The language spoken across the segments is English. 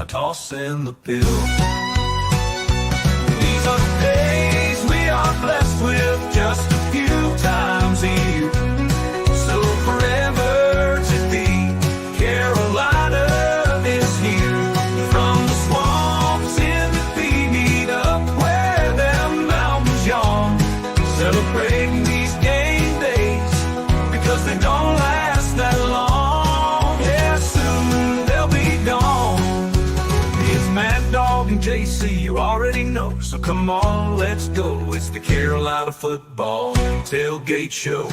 Tossing the pill. These are the days we are blessed with, just a few times a year. So forever to be, Carolina is here. From the swamps in the feed up where them mountains yawn, celebrating these game days because they don't last that long. Yeah, soon they'll be gone. Mad Dog and JC, you already know, so come on, let's go. It's the Carolina Football Tailgate Show.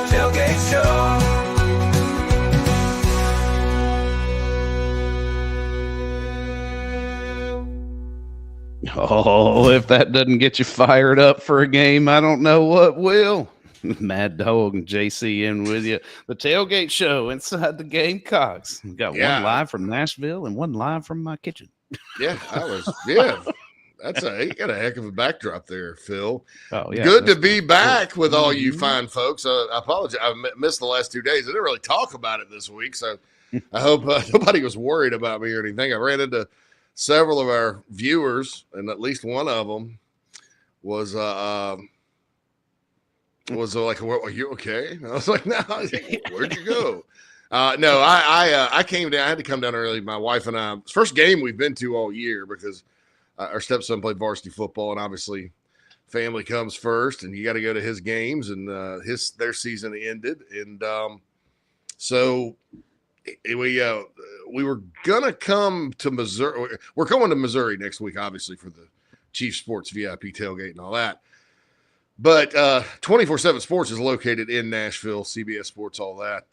Tailgate Show. Oh, if that doesn't get you fired up for a game, I don't know what will. Mad Dog and JC in with you. The Tailgate Show inside the Gamecocks. We got one live from Nashville and one live from my kitchen. Yeah, you got a heck of a backdrop there, Phil. Oh, yeah. Good to be back with all you fine folks. I apologize. I missed the last 2 days. I didn't really talk about it this week, so I hope nobody was worried about me or anything. I ran into several of our viewers, and at least one of them was like, "Are you okay?" And I was like, "No, where'd you go?" No, I came down. I had to come down early. My wife and I, first game we've been to all year because our stepson played varsity football, and obviously family comes first, and you got to go to his games. And their season ended, and so we were gonna come to Missouri. We're going to Missouri next week, obviously for the Chief Sports VIP tailgate and all that. But 24/7 Sports is located in Nashville, CBS Sports, all that.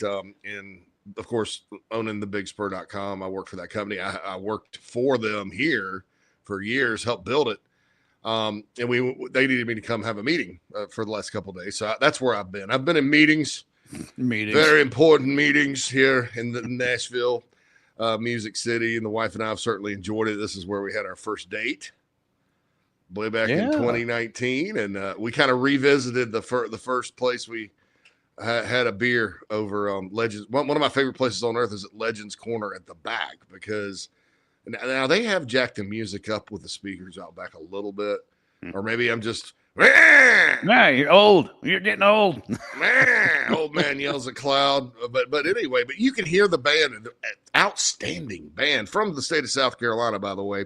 And, of course, owning thebigspur.com, I work for that company. I worked for them here for years, helped build it. And they needed me to come have a meeting for the last couple of days. So that's where I've been. I've been in meetings, very important meetings here in the Nashville, Music City. And the wife and I have certainly enjoyed it. This is where we had our first date. way back in 2019, and we kind of revisited the first place we had a beer over Legends. One of my favorite places on earth is at Legends Corner at the back, because now they have jacked the music up with the speakers out back a little bit, or maybe I'm just. Nah, you're old. You're getting old. Old man yells at cloud. But anyway, but you can hear the band, outstanding band from the state of South Carolina, by the way,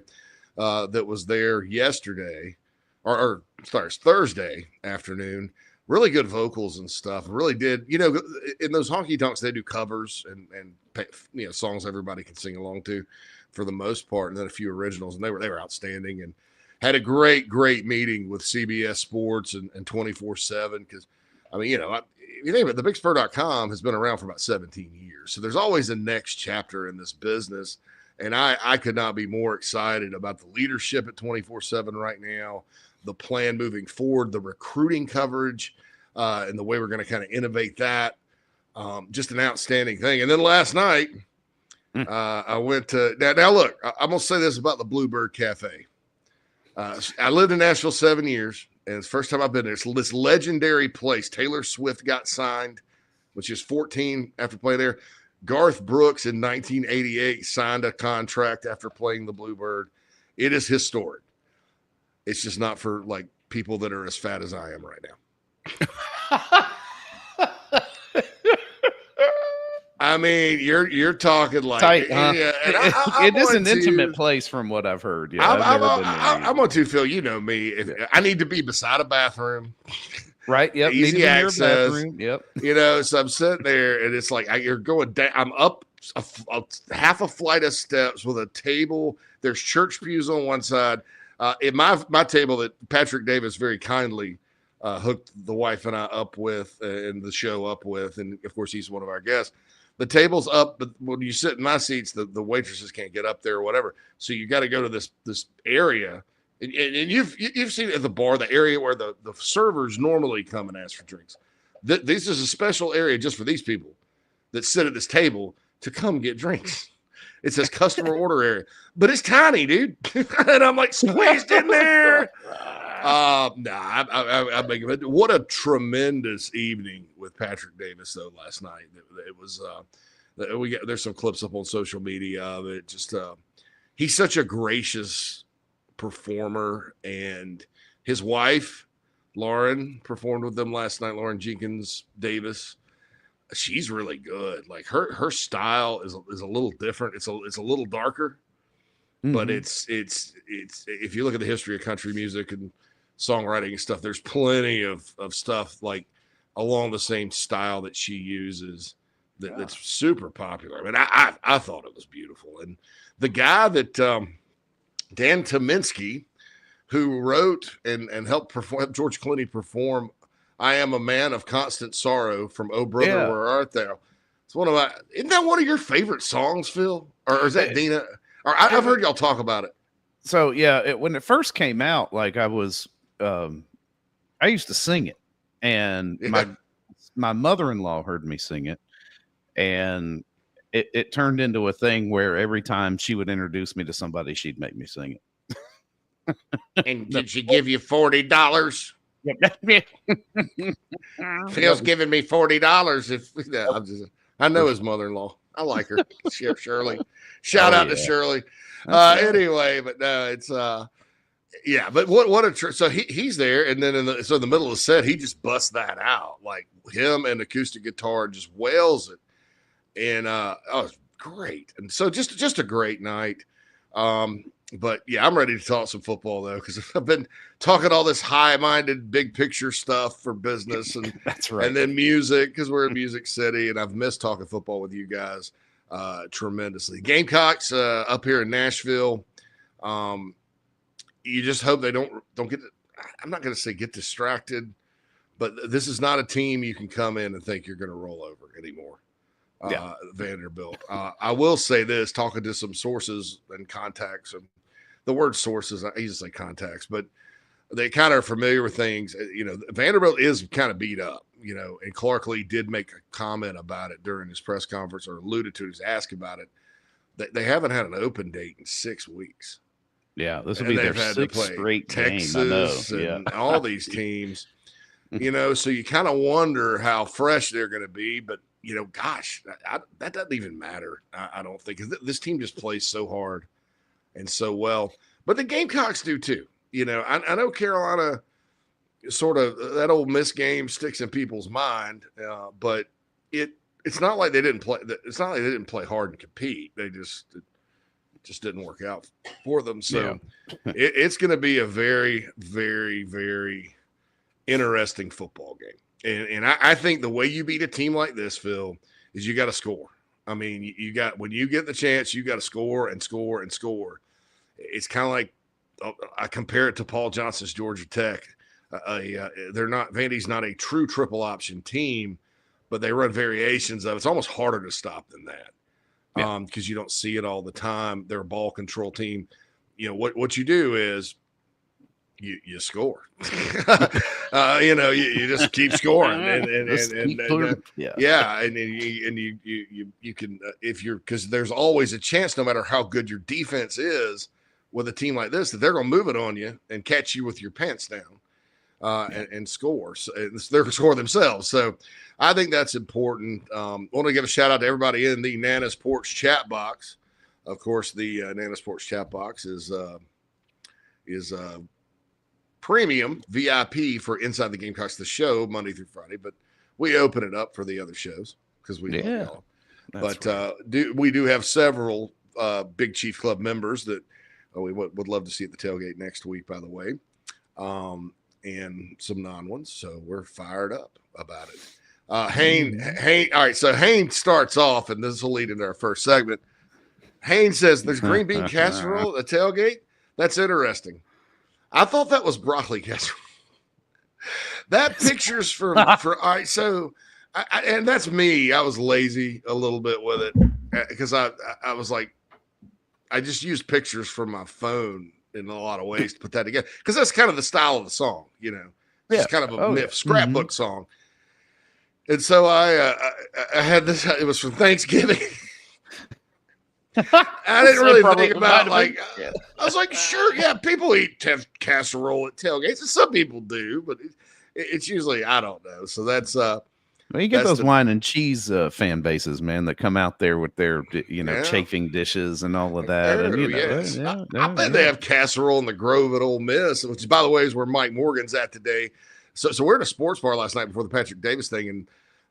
that was there yesterday, or Thursday afternoon. Really good vocals and stuff. Really did, in those honky tonks, they do covers and songs everybody can sing along to for the most part, and then a few originals, and they were outstanding, and had a great meeting with CBS Sports and 24/7, because, I mean, you think about it, thebigspur.com has been around for about 17 years. So there's always a next chapter in this business. And I could not be more excited about the leadership at 24/7 right now, the plan moving forward, the recruiting coverage, and the way we're going to kind of innovate that. Just an outstanding thing. And then last night, I went to – now look, I'm going to say this about the Bluebird Cafe. I lived in Nashville 7 years, and it's the first time I've been there. It's this legendary place. Taylor Swift got signed, which is 14 after playing there. Garth Brooks in 1988 signed a contract after playing the Bluebird. It is historic. It's just not for like people that are as fat as I am right now. I mean, you're talking like tight, huh? Yeah, it is an intimate place from what I've heard. Yeah, I'm on to Phil. You know me. If I need to be beside a bathroom, right? Yep. Easy access. Yep. So I'm sitting there, and it's like you're going down. I'm up half a flight of steps with a table. There's church pews on one side. In my table that Patrick Davis very kindly hooked the wife and I up with, and the show up with, and of course he's one of our guests. The table's up, but when you sit in my seats, the waitresses can't get up there or whatever. So you got to go to this area, and you've seen at the bar the area where the servers normally come and ask for drinks. This is a special area just for these people that sit at this table to come get drinks. It says customer order area, but it's tiny, dude. And I'm like squeezed in there. What a tremendous evening with Patrick Davis though last night. It was there's some clips up on social media of it. Just he's such a gracious performer, and his wife Lauren performed with them last night. Lauren Jenkins Davis, she's really good. Like her style is a little different. It's a little darker, but it's if you look at the history of country music and songwriting and stuff, there's plenty of stuff like along the same style that she uses that's super popular. I mean, I thought it was beautiful. And the guy that Dan Tominski, who wrote and helped George Clooney perform I Am a Man of Constant Sorrow from Oh Brother, Where Art Thou? It's isn't that one of your favorite songs, Phil? Or is that Dina? Or I've heard y'all talk about it. So yeah, when it first came out, like I used to sing it, and my mother-in-law heard me sing it, and it turned into a thing where every time she would introduce me to somebody, she'd make me sing it. And did she give you $40? Phil's giving me $40. I know his mother-in-law. I like her, Shirley. Shout out to Shirley. Anyway, but no, it's but what so he's there, and then in the middle of the set, he just busts that out, like him and acoustic guitar just wails it, and it's great. And so just a great night. But yeah, I'm ready to talk some football though, because I've been talking all this high-minded, big picture stuff for business, and that's right, and then music, because we're in Music City, and I've missed talking football with you guys tremendously. Gamecocks up here in Nashville. You just hope they don't get. I'm not going to say get distracted, but this is not a team you can come in and think you're going to roll over anymore. Vanderbilt. I will say this, talking to some sources and contacts, and the word sources, I used to say contacts, but they kind of are familiar with things. Vanderbilt is kind of beat up, and Clark Lee did make a comment about it during his press conference, or alluded to it, asked about it. They haven't had an open date in 6 weeks. Yeah, this will And be their they've had to 6th play straight Texas game. I know. and all these teams, so you kind of wonder how fresh they're going to be. But, gosh, that doesn't even matter, I don't think. 'Cause this team just plays so hard and so well. But the Gamecocks do too. I know Carolina sort of that old Miss game sticks in people's mind, but it's not like they didn't play. It's not like they didn't play hard and compete. They just didn't work out for them. So it's going to be a very, very, very interesting football game. And I think the way you beat a team like this, Phil, is you got to score. I mean, when you get the chance, you got to score and score and score. It's kind of like I compare it to Paul Johnson's Georgia Tech. Vandy's not a true triple option team, but they run variations of it. It's almost harder to stop than that. Because you don't see it all the time. They're a ball control team. What you do is you score. You just keep scoring, and you can because there's always a chance, no matter how good your defense is, with a team like this, that they're going to move it on you and catch you with your pants down. And score. So they're going to score themselves. So I think that's important. Want to give a shout out to everybody in the Nana's Porch chat box. Of course, the Nana's Porch chat box is premium VIP for Inside the Gamecocks, the show, Monday through Friday. But we open it up for the other shows because we love y'all. But we do have several Big Chief Club members that we would love to see at the tailgate next week, by the way. And some non-ones, so we're fired up about it. Hayne, all right, so Hayne starts off, and this will lead into our first segment. Hayne says there's green bean casserole at the tailgate. That's interesting. I thought that was broccoli casserole. That picture's for all right, so, and that's me. I was lazy a little bit with it because I was like, I just used pictures from my phone in a lot of ways to put that together because that's kind of the style of the song, It's kind of a scrapbook song. And so I had this. It was from Thanksgiving. I didn't really think about I was like, sure, yeah, people eat casserole at tailgates, and some people do, but it's usually I don't know. So that's well, you get those wine and cheese fan bases, man, that come out there with their chafing dishes and all of that. I bet they have casserole in the Grove at Ole Miss, which, by the way, is where Mike Morgan's at today. So we're at a sports bar last night before the Patrick Davis thing, and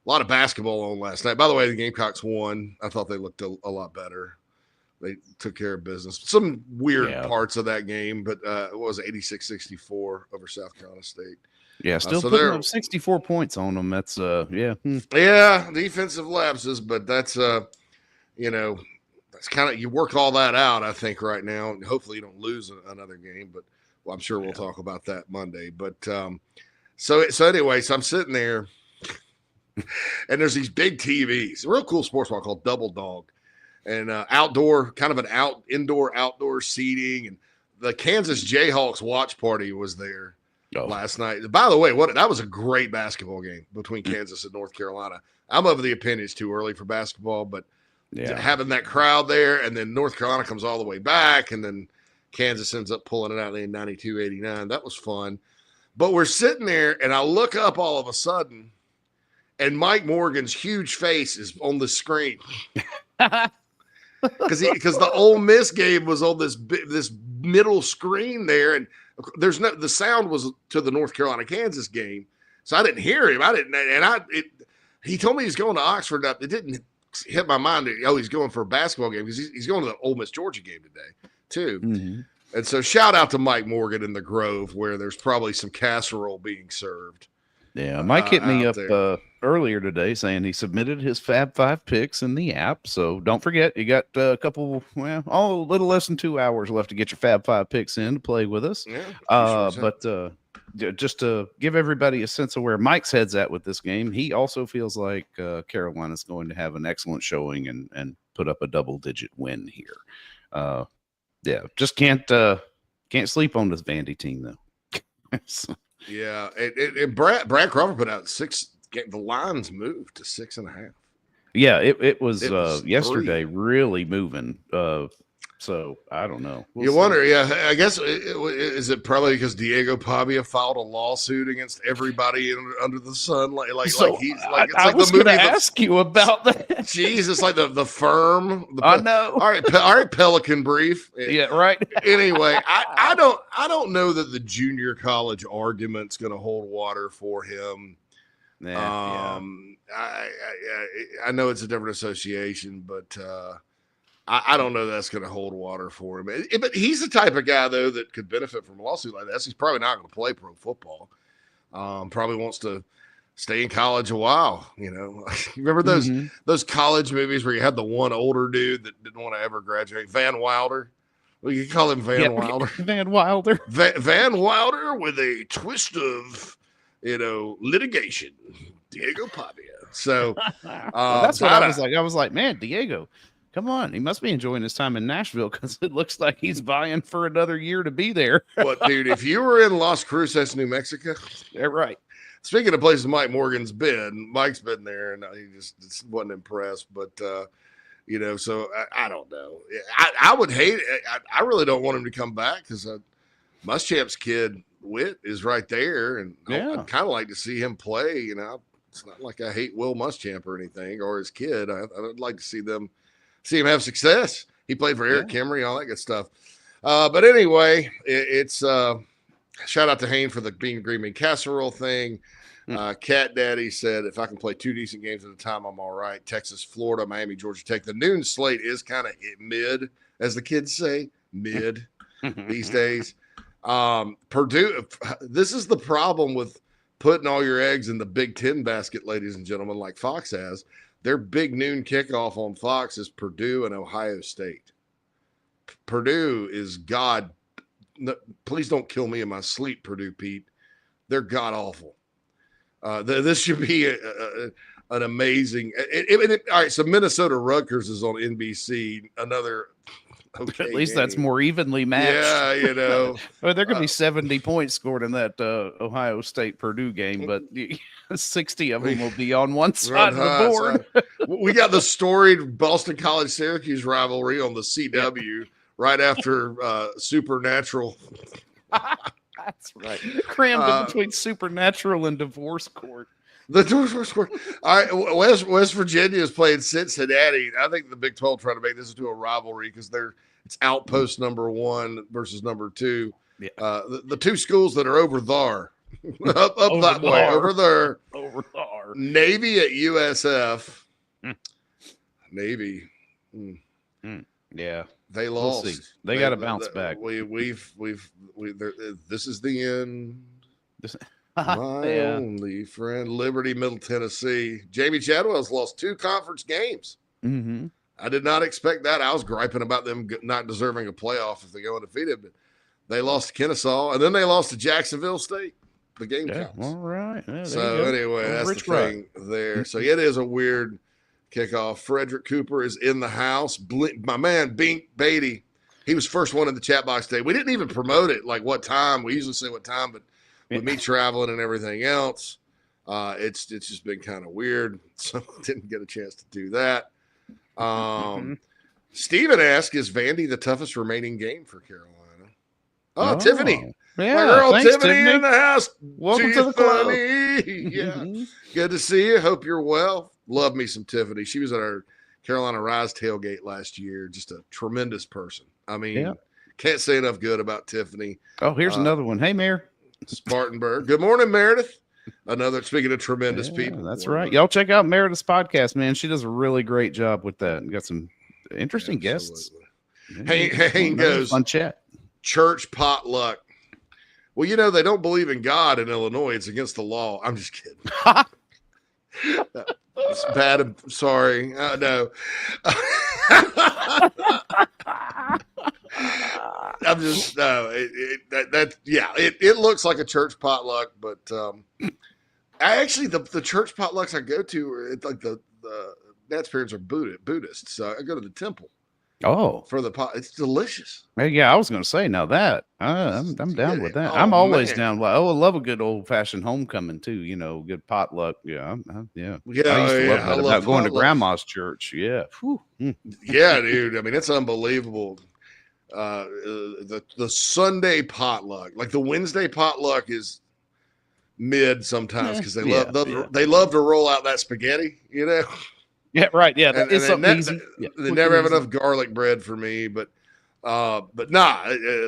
a lot of basketball on last night. By the way, the Gamecocks won. I thought they looked a lot better. They took care of business. Some weird parts of that game, but it was 86-64 over South Carolina State. Yeah, still putting up 64 points on them. That's Yeah, defensive lapses, but that's that's kind of, you work all that out, I think, right now. Hopefully you don't lose another game, but I'm sure we'll talk about that Monday. But so anyway, so I'm sitting there and there's these big TVs, a real cool sports bar called Double Dog, and outdoor, kind of an indoor-outdoor seating, and the Kansas Jayhawks watch party was there. Last night. By the way, that was a great basketball game between Kansas and North Carolina. I'm of the opinion it's too early for basketball, but having that crowd there, and then North Carolina comes all the way back, and then Kansas ends up pulling it out in 92-89. That was fun. But we're sitting there, and I look up all of a sudden, and Mike Morgan's huge face is on the screen. Because the Ole Miss game was on this middle screen there, and the sound was to the North Carolina Kansas game, so I didn't hear him. He told me he's going to Oxford. It didn't hit my mind that he's going for a basketball game because he's going to the Ole Miss Georgia game today too. Mm-hmm. And so shout out to Mike Morgan in the Grove, where there's probably some casserole being served. Yeah, Mike hit me up earlier today saying he submitted his Fab 5 picks in the app. So don't forget, you got a little less than 2 hours left to get your Fab 5 picks in to play with us. Yeah, but just to give everybody a sense of where Mike's head's at with this game, he also feels like Carolina's going to have an excellent showing and put up a double-digit win here. Just can't sleep on this Vandy team though. Yeah, and Brad Crawford put out 6. The lines moved to 6.5. Yeah, it was yesterday 3. Really moving. So I don't know. You wonder, yeah. I guess is it probably because Diego Pavia filed a lawsuit against everybody under the sun, like he's like it's I like was the movie. Going to ask you about that. Jeez, it's like the Firm. I know. All right, Pelican Brief. Yeah, right. Anyway, I don't know that the junior college argument's going to hold water for him. Yeah, I know it's a different association, but I don't know that's going to hold water for him. But he's the type of guy, though, that could benefit from a lawsuit like this. He's probably not going to play pro football. Probably wants to stay in college a while. You know, remember those college movies where you had the one older dude that didn't want to ever graduate, Van Wilder. Well, you call him Van Wilder. Van Wilder. Van Wilder with a twist of litigation. Diego Pavia. So that's what I was like. I was like, man, Diego, come on. He must be enjoying his time in Nashville because it looks like he's vying for another year to be there. What, dude? If you were in Las Cruces, New Mexico, yeah, right. Speaking of places Mike Morgan's been, Mike's been there, and he just wasn't impressed. But so I don't know. I would hate it. I really don't want him to come back because Muschamp's kid Witt is right there, and I'd kind of like to see him play. It's not like I hate Will Muschamp or anything, or his kid. I'd like to see him have success. He played for Eric Kimry, all that good stuff. But anyway, it's shout out to Hayne for the bean green bean casserole thing. Cat Daddy said, if I can play 2 decent games at a time, I'm all right. Texas, Florida, Miami, Georgia Tech. The noon slate is kind of mid, as the kids say, mid these days. Purdue, this is the problem with putting all your eggs in the Big Ten basket, ladies and gentlemen, like Fox has. Their big noon kickoff on Fox is Purdue and Ohio State. Purdue is God. Please don't kill me in my sleep, Purdue, Pete. They're god awful. This should be an amazing. All right, so Minnesota Rutgers is on NBC. Another. Okay, at least that's more evenly matched. Yeah, well, there could be 70 points scored in that Ohio State Purdue game, but 60 of them will be on one side of the board. We got the storied Boston College Syracuse rivalry on the CW right after Supernatural. That's right. Crammed in between Supernatural and Divorce Court. The Divorce Court. All right, West Virginia is playing Cincinnati. I think the Big 12 trying to make this into a rivalry because it's outpost number 1 versus number 2. Yeah. The 2 schools that are over there, up that way, over there. Navy at USF. Navy. Yeah. They lost. We'll they got to bounce back. This is the end. My only friend, Liberty, Middle Tennessee. Jamie Chadwell's lost 2 conference games. Mm-hmm. I did not expect that. I was griping about them not deserving a playoff if they go undefeated, but they lost to Kennesaw, and then they lost to Jacksonville State, the Gamecocks. Yeah, all right. Yeah, so anyway, that's the thing there. So it is a weird kickoff. Frederick Cooper is in the house. My man, Bink Beatty, he was first one in the chat box today. We didn't even promote it, like what time. We usually say what time, but with me traveling and everything else, it's just been kind of weird. So didn't get a chance to do that. Steven asked, is Vandy the toughest remaining game for Carolina? Oh, Tiffany. Yeah, my girl thanks, Tiffany in the house. Welcome to the club. Yeah. Good to see you. Hope you're well. Love me some Tiffany. She was at our Carolina Rise tailgate last year. Just a tremendous person. I mean, can't say enough good about Tiffany. Oh, here's another one. Hey, Mayor. Spartanburg. Good morning, Meredith. Another, speaking of tremendous people. That's right. Y'all check out Meredith's podcast, man. She does a really great job with that. Got some interesting guests. Hayne goes, fun chat. Church potluck. Well, they don't believe in God in Illinois. It's against the law. I'm just kidding. It's bad. I'm sorry. No. I'm just it looks like a church potluck, but actually the church potlucks I go to, it's like the Nat's parents are Buddhist, so I go to the temple. Oh, for the pot, it's delicious. Yeah, I was going to say now that I'm down with that. I'm always down. I love a good old fashioned homecoming too. Good potluck. Yeah, yeah. I used to love that about going to grandma's church. Yeah, yeah, dude. I mean, it's unbelievable. the Sunday potluck. Like the Wednesday potluck is mid sometimes because they love to roll out that spaghetti, you know. Yeah, right. Yeah, and it's something easy. They never have enough garlic bread for me, but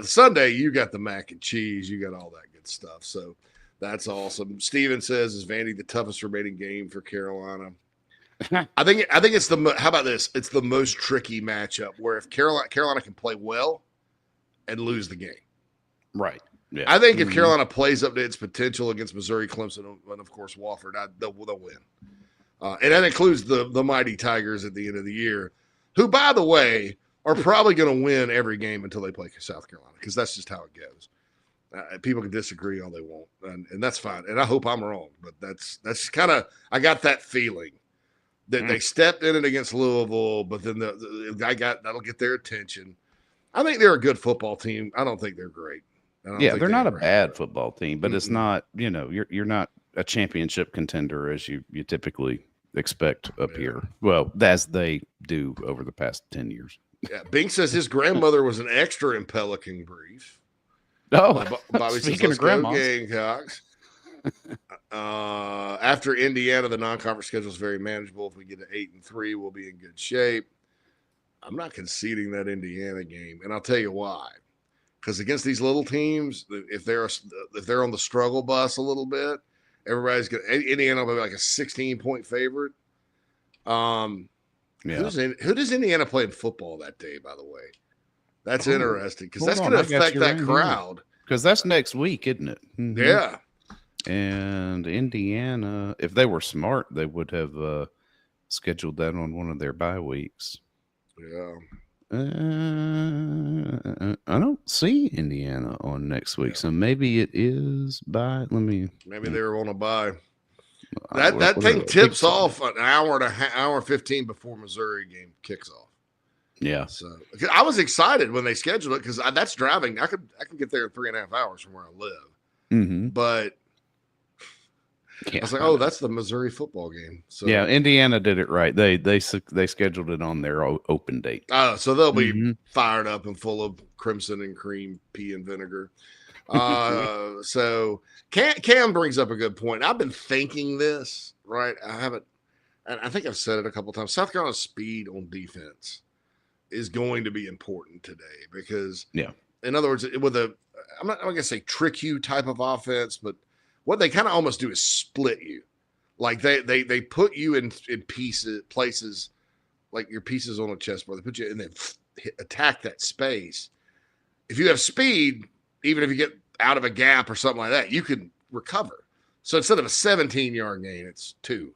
Sunday you got the mac and cheese, you got all that good stuff. So that's awesome. Steven says, is Vandy the toughest remaining game for Carolina? I think it's how about this? It's the most tricky matchup where if Carolina can play well and lose the game. Right. Yeah. I think if Carolina plays up to its potential against Missouri, Clemson, and of course Wofford, they'll win. And that includes the mighty Tigers at the end of the year, who, by the way, are probably going to win every game until they play South Carolina, because that's just how it goes. People can disagree all they want, and that's fine. And I hope I'm wrong, but that's kind of, I got that feeling that they stepped in it against Louisville, but then that'll get their attention. I think they're a good football team. I don't think they're great. They're not a bad football team, but it's not, you're not a championship contender as you typically expect up here. Well, as they do over the past 10 years. Yeah. Bink says his grandmother was an extra in Pelican Brief. Oh, Bobby speaking says, of grandma, Gamecocks. After Indiana, the non-conference schedule is very manageable. If we get to 8-3, we'll be in good shape. I'm not conceding that Indiana game, and I'll tell you why. Because against these little teams, if they're on the struggle bus a little bit, everybody's going. Indiana will be like a 16-point favorite. Who does Indiana play in football that day? By the way, that's interesting because that's going to affect that crowd. Because that's next week, isn't it? Mm-hmm. Yeah. And Indiana, if they were smart, they would have scheduled that on one of their bye weeks. Yeah. I don't see Indiana on next week, so maybe it is by. Maybe they were on a bye. That thing tips off an hour and 15 before Missouri game kicks off. Yeah. So I was excited when they scheduled it because that's driving. I can get there in 3.5 hours from where I live. Mm-hmm. But I was like, oh, that's the Missouri football game. So yeah, Indiana did it right. They scheduled it on their open date. Oh, so they'll be fired up and full of crimson and cream, pea and vinegar. So Cam brings up a good point. I've been thinking this, right? I think I've said it a couple of times. South Carolina's speed on defense is going to be important today because, in other words, I'm not going to say trick you type of offense, but what they kind of almost do is split you. Like they put you in places like your pieces on a chessboard. They put you and then attack that space. If you have speed, even if you get out of a gap or something like that, you can recover. So instead of a 17-yard gain, it's 2,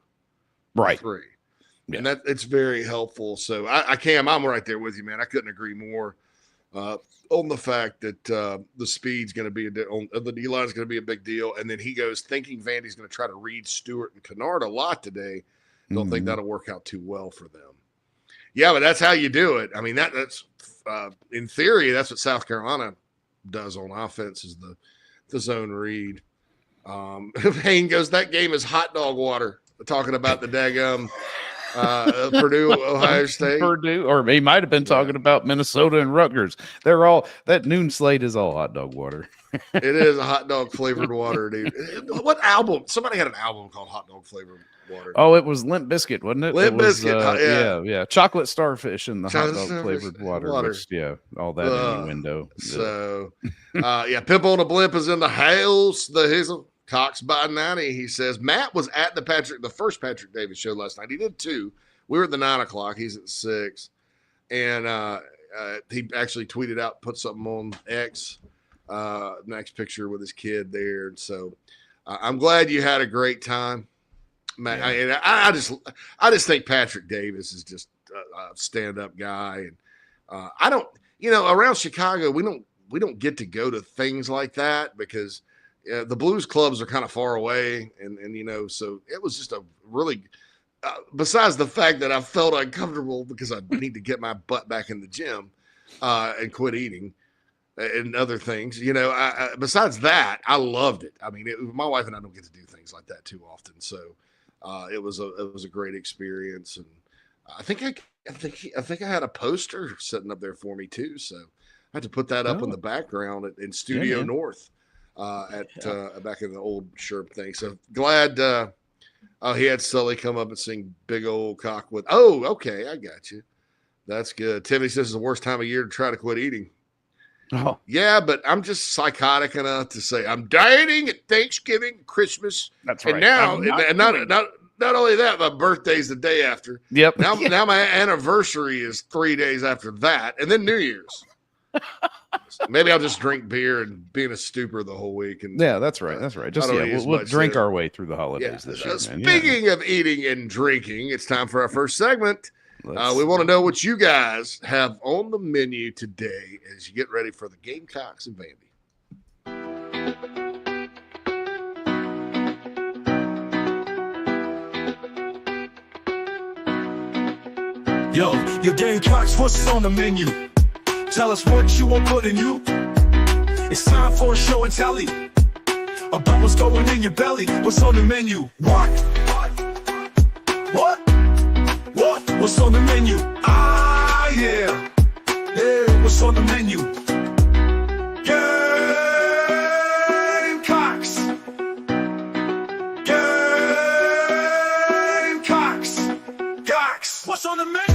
right, 3. Yeah. And it's very helpful. So I'm right there with you, man. I couldn't agree more on the fact that the speed's going to be the D line is going to be a big deal. And then he goes thinking Vandy's going to try to read Stewart and Kennard a lot today. Don't think that'll work out too well for them. Yeah, but that's how you do it. I mean, that's in theory, that's what South Carolina does on offense is the zone read. Payne goes, that game is hot dog water. Talking about the daggum Purdue, Ohio State. Purdue, or he might have been talking about Minnesota and Rutgers. They're all, that noon slate is all hot dog water. It is a hot dog flavored water, dude. What album? Somebody had an album called Hot Dog Flavored Water. Oh, it was Limp Bizkit, wasn't it? Limp Bizkit, yeah. Chocolate Starfish and the hot dog flavored water. Which, all that innuendo. So, Pimp on a Blimp is in the house. The Hazel Cox by 90. He says Matt was at the first Patrick Davis show last night. He did 2. We were at the 9 o'clock. He's at 6, and he actually tweeted out, put something on X. Next picture with his kid there. So I'm glad you had a great time, Matt. Yeah. I just think Patrick Davis is just a stand-up guy, and I don't, around Chicago we don't get to go to things like that because the blues clubs are kind of far away, and so it was just a really. Besides the fact that I felt uncomfortable because I need to get my butt back in the gym and quit eating. And other things, besides that, I loved it. I mean, my wife and I don't get to do things like that too often, so it was a great experience. And I think I had a poster sitting up there for me too. So I had to put that up in Oh. the background in Studio Yeah. North back in the old Shurburtt thing. So glad he had Sully come up and sing Big Old Cock with. Oh, okay, I got you. That's good. Tiffany says it's the worst time of year to try to quit eating. Oh, Yeah, but I'm just psychotic enough to say I'm dieting at Thanksgiving, Christmas, that's right. and now I'm not and doing not only that, my birthday's the day after. Yep. Now my anniversary is 3 days after that, and then New Year's. Maybe I'll just drink beer and be in a stupor the whole week. And Yeah, that's right. That's right. Just we'll drink our way through the holidays this year, man. Speaking of eating and drinking, it's time for our first segment. We Let's- want to know what you guys have on the menu today as you get ready for the Gamecocks and Vandy. Yo, your Gamecocks, what's on the menu? Tell us what you want put in you. It's time for a show and tell about what's going in your belly. What's on the menu? What? What's on the menu? Ah, yeah. Yeah, what's on the menu? Gamecocks. Gamecocks. Cocks. What's on the menu?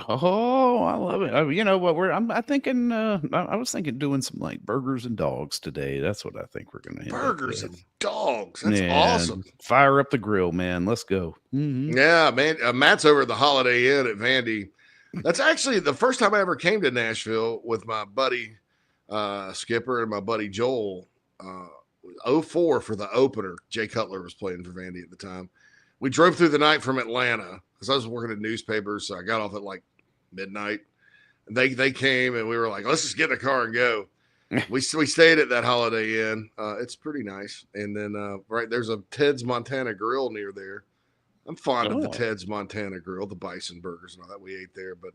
Oh, I love it. You know what? I thinking. I was thinking doing some like burgers and dogs today. That's what I think we're gonna. Burgers and dogs. That's awesome. Fire up the grill, man. Let's go. Mm-hmm. Yeah, man. Matt's over at the Holiday Inn at Vandy. That's actually the first time I ever came to Nashville with my buddy Skipper and my buddy Joel. 04 for the opener. Jay Cutler was playing for Vandy at the time. We drove through the night from Atlanta because I was working in newspapers, so I got off at like midnight. And they came and we were like, let's just get in the car and go. we stayed at that Holiday Inn. It's pretty nice. And then right there's a Ted's Montana Grill near there. I'm fond of the Ted's Montana Grill, the bison burgers and all that we ate there, but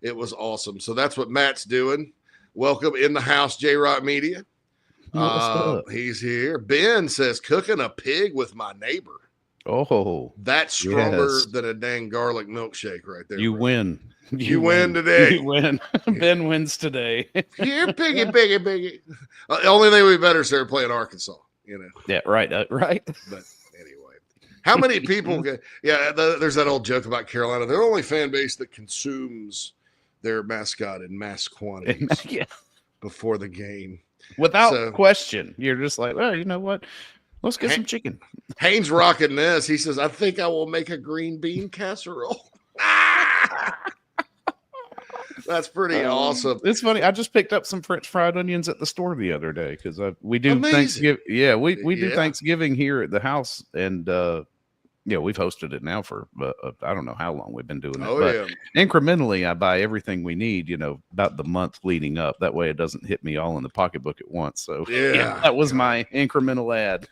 it was awesome. So that's what Matt's doing. Welcome in the house, J-Rock Media. He's here. Ben says cooking a pig with my neighbor. Oh, that's stronger than a dang garlic milkshake right there. You win. You win today. You win. Ben wins today. Here, piggy. The only thing we better start playing Arkansas, you know. Yeah, right. Right. But anyway, how many people get? Yeah, there's that old joke about Carolina. They're the only fan base that consumes their mascot in mass quantities before the game. Without question, you're just like, well, you know what? Let's get some chicken. Haynes rocking this. He says, I think I will make a green bean casserole. That's pretty awesome. It's funny. I just picked up some French fried onions at the store the other day because we do Amazing. Thanksgiving. Yeah, we do Thanksgiving here at the house, and we've hosted it now for I don't know how long we've been doing it. But incrementally, I buy everything we need. About the month leading up. That way, it doesn't hit me all in the pocketbook at once. So that was my incremental ad.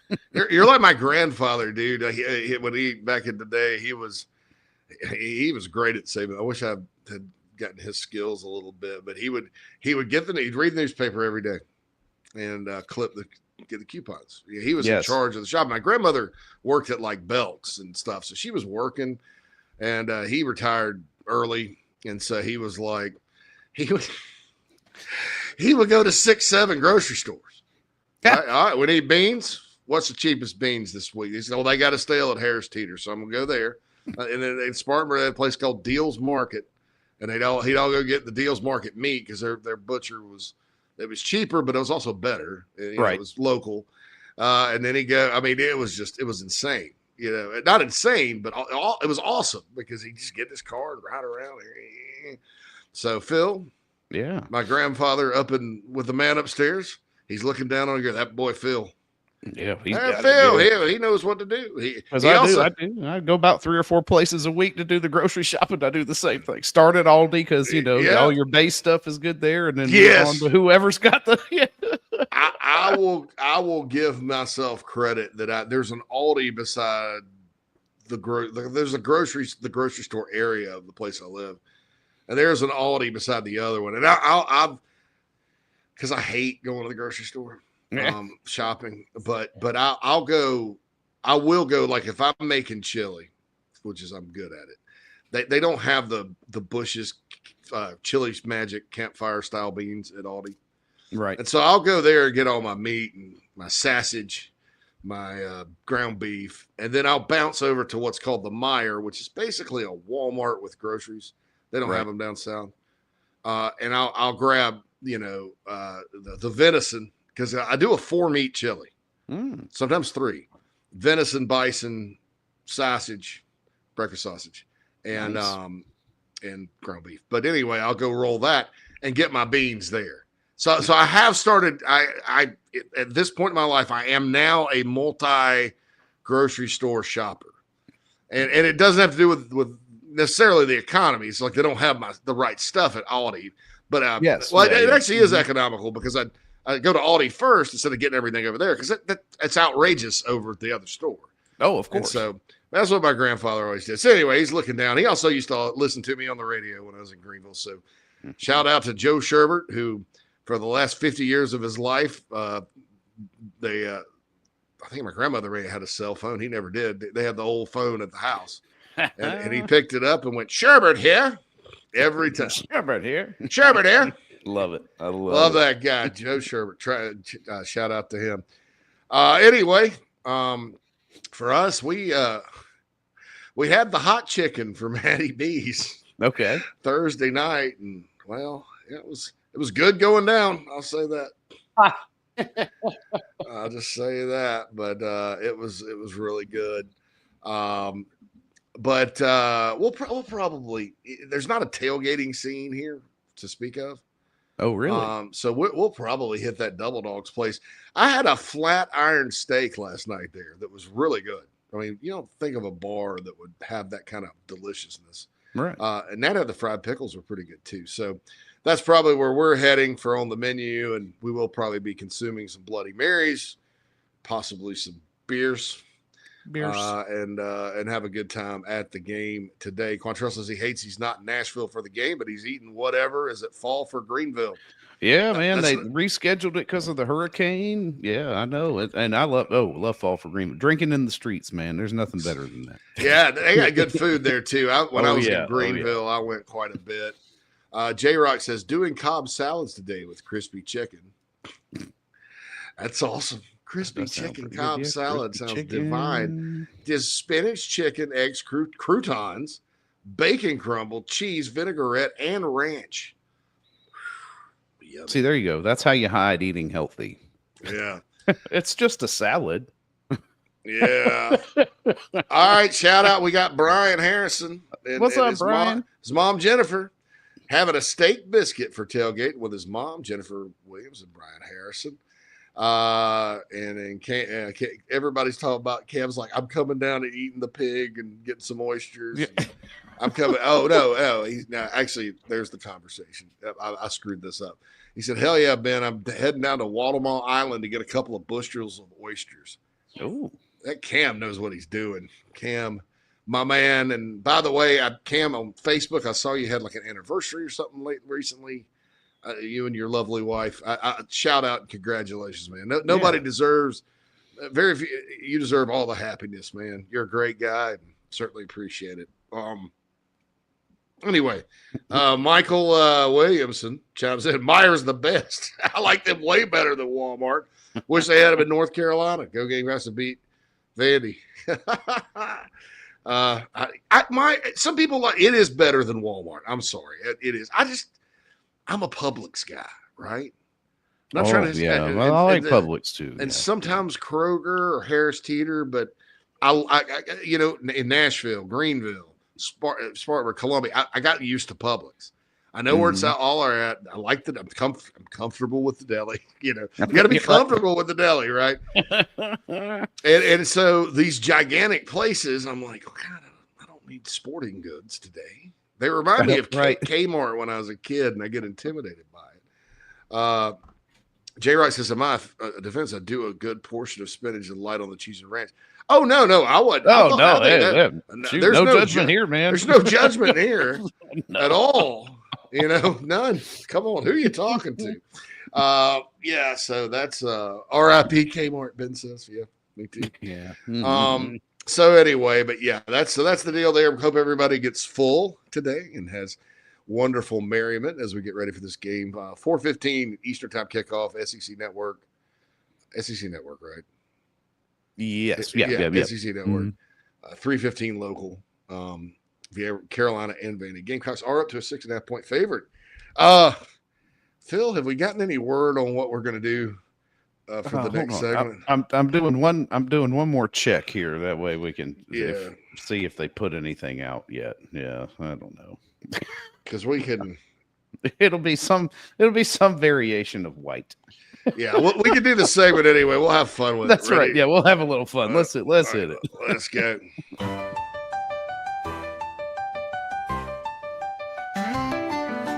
You're like my grandfather, dude. When he back in the day, he was great at saving. I wish I had gotten his skills a little bit, but he would he'd read the newspaper every day and get the coupons. He was in charge of the shop. My grandmother worked at like Belk's and stuff, so she was working, and he retired early, and so he was like, he would go to 6-7 grocery stores. All right, we need beans. What's the cheapest beans this week? He said, "Well, they got a stale at Harris Teeter, so I'm gonna go there." And then in Spartanburg, they had a place called Deals Market, and he'd all go get the Deals Market meat because their butcher was. It was cheaper, but it was also better. It was local. And then it was insane. Not insane, but it was awesome because he just get this car and ride around. So Phil, my grandfather with the man upstairs, he's looking down on you. That boy, Phil. Yeah, Phil. He knows what to do. I go about 3 or 4 places a week to do the grocery shopping. I do the same thing. Start at Aldi because all your base stuff is good there, and then move on to whoever's got the. I will give myself credit that there's an Aldi beside there's the grocery store area of the place I live, and there's an Aldi beside the other one, and I've because I hate going to the grocery store. Shopping, but I will go like if I'm making chili, which is I'm good at it. they don't have the Bush's Chili's Magic campfire style beans at Aldi. Right. And so I'll go there and get all my meat and my sausage, my ground beef, and then I'll bounce over to what's called the Meijer, which is basically a Walmart with groceries. They don't have them down south. And I'll grab, the venison, because I do a 4-meat chili, sometimes 3. Venison, bison, sausage, breakfast sausage, and Nice. And ground beef. But anyway, I'll go roll that and get my beans there. So I have started. I at this point in my life, I am now a multi grocery store shopper, and it doesn't have to do with necessarily the economy. It's like they don't have the right stuff at Aldi, but Yes, it actually is economical because I go to Aldi first instead of getting everything over there because it's outrageous over at the other store. Oh, of course. And so that's what my grandfather always did. So anyway, he's looking down. He also used to listen to me on the radio when I was in Greenville. So shout out to Joe Shurburtt, who for the last 50 years of his life, I think my grandmother had a cell phone. He never did. They had the old phone at the house. And he picked it up and went, Shurburtt here, every time. Shurburtt here. Shurburtt here. Love it. I Love that guy, Joe Shurburtt. Shout out to him. Anyway, for us, we had the hot chicken from Hattie B's Okay. Thursday night, and well, it was good going down. I'll say that. I'll just say that, but it was really good. But we'll probably there's not a tailgating scene here to speak of. Oh, really? So we'll probably hit that Double Dog's place. I had a flat iron steak last night there that was really good. I mean, you don't think of a bar that would have that kind of deliciousness. Right. And that had the fried pickles were pretty good too. So that's probably where we're heading for on the menu. And we will probably be consuming some Bloody Marys, possibly some beers. And have a good time at the game today. Quantrell says he hates he's not in Nashville for the game, but he's eating whatever. Is it fall for Greenville? Yeah, man, they rescheduled it because of the hurricane. Yeah, I know it, and I love fall for Greenville. Drinking in the streets, man. There's nothing better than that. Yeah, they got good food there too. When I was in Greenville, I went quite a bit. J Rock says doing Cobb salads today with crispy chicken. That's awesome. Crispy chicken Cobb salad sounds divine. Just spinach, chicken, eggs, croutons, bacon crumble, cheese, vinaigrette, and ranch. See, there you go. That's how you hide eating healthy. Yeah. It's just a salad. Yeah. All right. Shout out. We got Brian Harrison. What's up, Brian? His mom, Jennifer, having a steak biscuit for tailgate with his mom, Jennifer Williams, and Brian Harrison. And then everybody's talking about Cam's like, I'm coming down and eating the pig and getting some oysters. Yeah. I'm coming. Oh, no. Actually, there's the conversation. I screwed this up. He said, hell yeah, Ben, I'm heading down to Waldemar Island to get a couple of bushels of oysters. Oh, that Cam knows what he's doing. Cam, my man. And by the way, Cam, on Facebook, I saw you had like an anniversary or something recently. You and your lovely wife. I shout out and congratulations, man. Nobody deserves very few. You deserve all the happiness, man. You're a great guy and certainly appreciate it. Anyway, Michael Williamson chimes in. Meyer's the best. I like them way better than Walmart. Wish they had them in North Carolina. Go Gamecocks to beat Vandy. Some people like it is better than Walmart. I'm sorry, it is. I'm a Publix guy, right? I'm not trying to. Yeah, well, I like Publix too. And sometimes Kroger or Harris Teeter, but I in Nashville, Greenville, Spartanburg, Columbia, I got used to Publix. I know where it's all are at. I like that. I'm comfortable with the deli. You got to be comfortable with the deli, right? and so these gigantic places, I'm like, God, I don't need sporting goods today. They remind me of Kmart when I was a kid, and I get intimidated by it. J. Rock says, in my defense, I do a good portion of spinach and light on the cheese and ranch. Oh, no, I wouldn't. Oh, no. There's no judgment here, man. There's no judgment here at all. None. Come on. Who are you talking to? So that's RIP Kmart, Ben says. Yeah, me too. Yeah. So anyway, but yeah, that's the deal there. Hope everybody gets full today and has wonderful merriment as we get ready for this game. 4:15 Eastern Time kickoff, SEC Network. SEC Network, right? Yes. Yeah. Yeah. SEC Network. 3:15 local. Carolina and Vandy Gamecocks are up to a 6.5-point favorite. Phil, have we gotten any word on what we're going to do for the next segment? I'm doing one more check here. That way we can see if they put anything out yet. Yeah, I don't know. Because we can. It'll be some variation of white. Yeah, we can do the segment anyway. We'll have fun with it. That's right. Yeah, we'll have a little fun. Let's hit it. Let's go.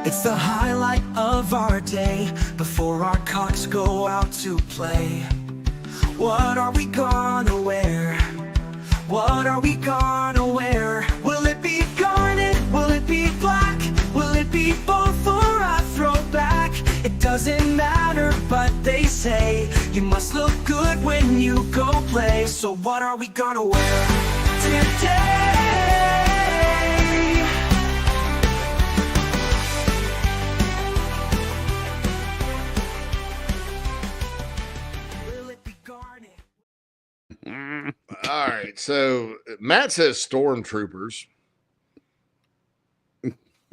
It's the highlight of our day before our cocks go out to play. What are we gonna wear? What are we gonna wear? Will it be garnet? Will it be black? Will it be both or a throwback? It doesn't matter, but they say you must look good when you go play. So what are we gonna wear today? All right, so Matt says stormtroopers. I'm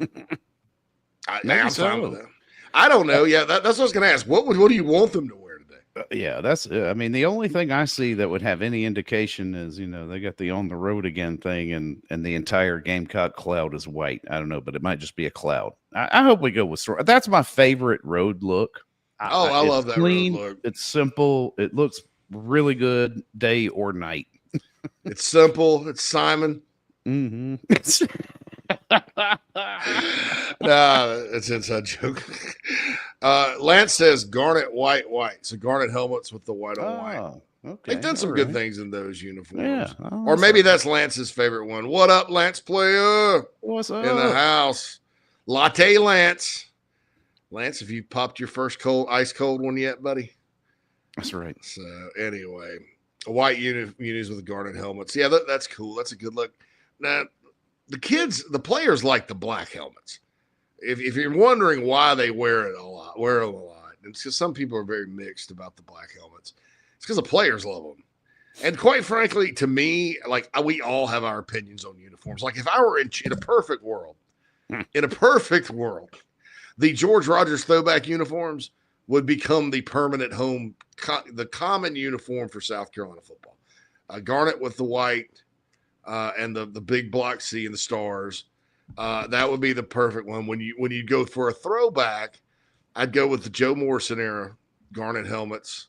fine with that. I don't know. Yeah, that's what I was going to ask. What do you want them to wear today? Yeah, that's. I mean, the only thing I see that would have any indication is they got the on the road again thing, and the entire Gamecock cloud is white. I don't know, but it might just be a cloud. I hope we go with storm. That's my favorite road look. I love that clean, road look. It's simple. It looks really good day or night. It's simple. It's Simon. Mm-hmm. Nah, it's an inside joke. Lance says garnet white. So garnet helmets with the white on white. Okay. They've done some good things in those uniforms. Yeah. Or maybe that's Lance's favorite one. What up, Lance player? What's up? In the house. Latte Lance. Lance, have you popped your first ice cold one yet, buddy? That's right. So anyway, white unis with garnet helmets. Yeah, that's cool. That's a good look. Now, the players like the black helmets. If you're wondering why they wear them a lot. It's because some people are very mixed about the black helmets. It's because the players love them. And quite frankly, to me, like we all have our opinions on uniforms. Like if I were in a perfect world, the George Rogers throwback uniforms would become the permanent home, the common uniform for South Carolina football. Garnet with the white and the big block C and the stars. That would be the perfect one. When you go for a throwback, I'd go with the Joe Morrison era garnet helmets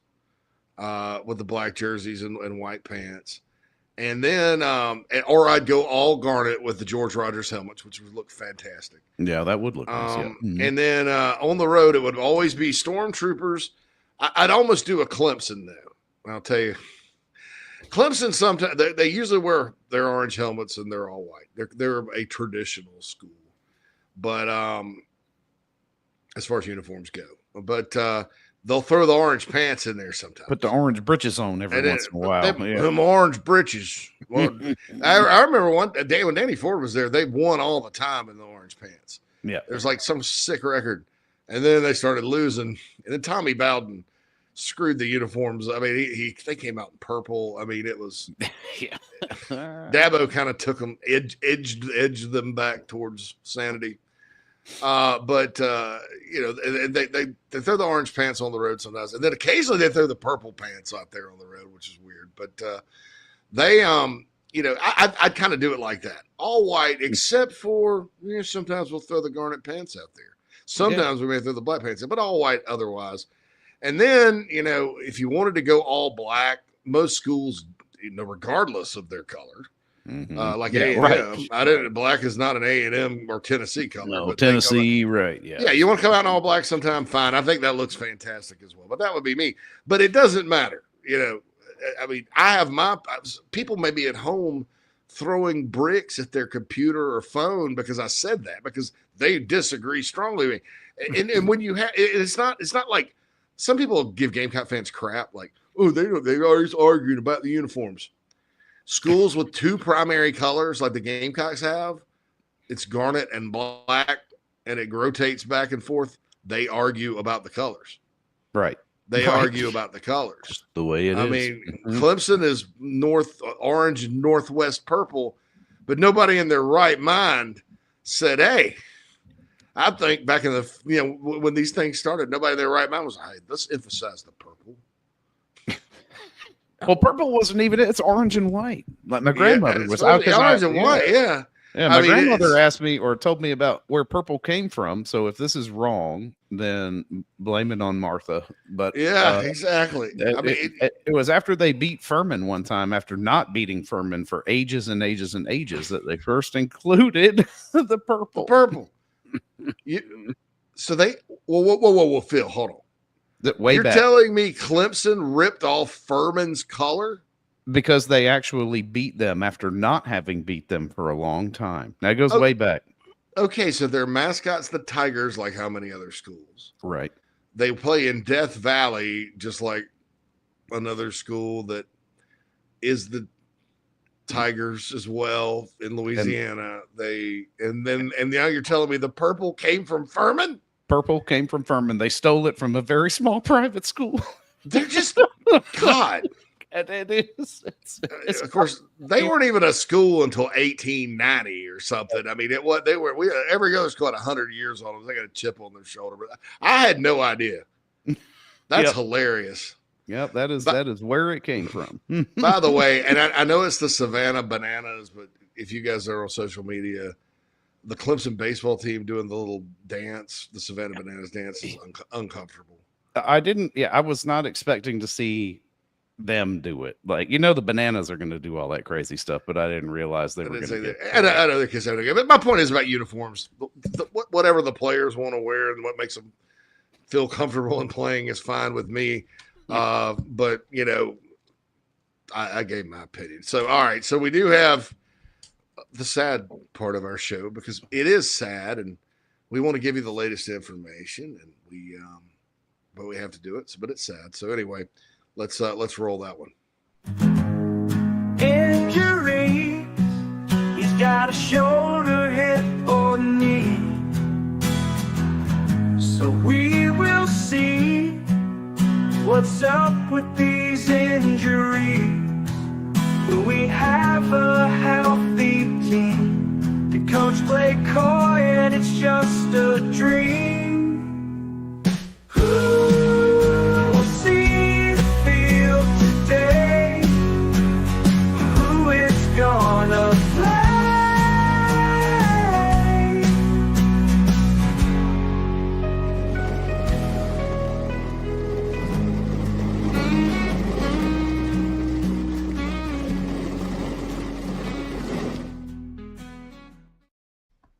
with the black jerseys and white pants. And then, or I'd go all garnet with the George Rogers helmets, which would look fantastic. Yeah, that would look nice. Yeah. Mm-hmm. And then on the road, it would always be stormtroopers. I'd almost do a Clemson though. I'll tell you, Clemson sometimes they usually wear their orange helmets and they're all white. They're a traditional school, but as far as uniforms go, they'll throw the orange pants in there sometimes. Put the orange britches on every once in a while. Them orange britches. Well, I remember one day when Danny Ford was there, they won all the time in the orange pants. Yeah. There's like some sick record. And then they started losing. And then Tommy Bowden screwed the uniforms. I mean, they came out in purple. I mean, it was yeah. Dabo kind of took them, edged them back towards sanity. But they throw the orange pants on the road sometimes, and then occasionally they throw the purple pants out there on the road, which is weird. But I'd kind of do it like that, all white, except for sometimes we'll throw the garnet pants out there. Sometimes we may throw the black pants in, but all white otherwise. And then if you wanted to go all black, most schools, regardless of their color. Mm-hmm. Like A&M. Right. I didn't. Black is not an A&M or Tennessee color. No, Tennessee, right? Yeah. Yeah, you want to come out in all black sometime? Fine. I think that looks fantastic as well. But that would be me. But it doesn't matter. I mean, I have people may be at home throwing bricks at their computer or phone because I said that because they disagree strongly with me. And when you have, it's not like some people give Gamecock fans crap like, oh, they're always arguing about the uniforms. Schools with two primary colors like the Gamecocks have, it's garnet and black, and it rotates back and forth. They argue about the colors. Right. They argue about the colors. Just the way it is. I mean, Clemson is orange and northwest purple, but nobody in their right mind said, hey, I think back in the, when these things started, nobody in their right mind was, hey, let's emphasize the purple. Well, purple wasn't even it. It's orange and white. Like my grandmother was out orange and white. Yeah. Yeah, my grandmother asked me or told me about where purple came from. So if this is wrong, then blame it on Martha. But yeah, exactly. It was after they beat Furman one time, after not beating Furman for ages and ages and ages, that they first included the purple. Purple. So they whoa, Phil, hold on. You're telling me Clemson ripped off Furman's color? Because they actually beat them after not having beat them for a long time. That goes way back. Okay, so their mascot's the Tigers, like how many other schools? Right. They play in Death Valley, just like another school that is the Tigers as well in Louisiana. And now you're telling me the purple came from Furman? Purple came from Furman. They stole it from a very small private school. They're just God. And it is. It's of course, they weren't even a school until 1890 or something. I mean, every other school had 100 years on them. They got a chip on their shoulder, but I had no idea. That's hilarious. Yep, that is where it came from. By the way, and I know it's the Savannah Bananas, but if you guys are on social media, the Clemson baseball team doing the little dance, the Savannah Bananas dance, is uncomfortable. I was not expecting to see them do it. Like, the Bananas are going to do all that crazy stuff, but I didn't realize they were going to get and I know the kids have to go. But my point is about uniforms. Whatever the players want to wear and what makes them feel comfortable in playing is fine with me. But I gave my opinion. So all right, so we do have the sad part of our show because it is sad and we want to give you the latest information and but we have to do it. But it's sad. So anyway, let's roll that one. Injury. He's got a shoulder, hip, or knee. So we will see what's up with these injuries. Will we have a healthy team? The coach played coy and it's just a dream. We'll see the field today. Who is gonna play?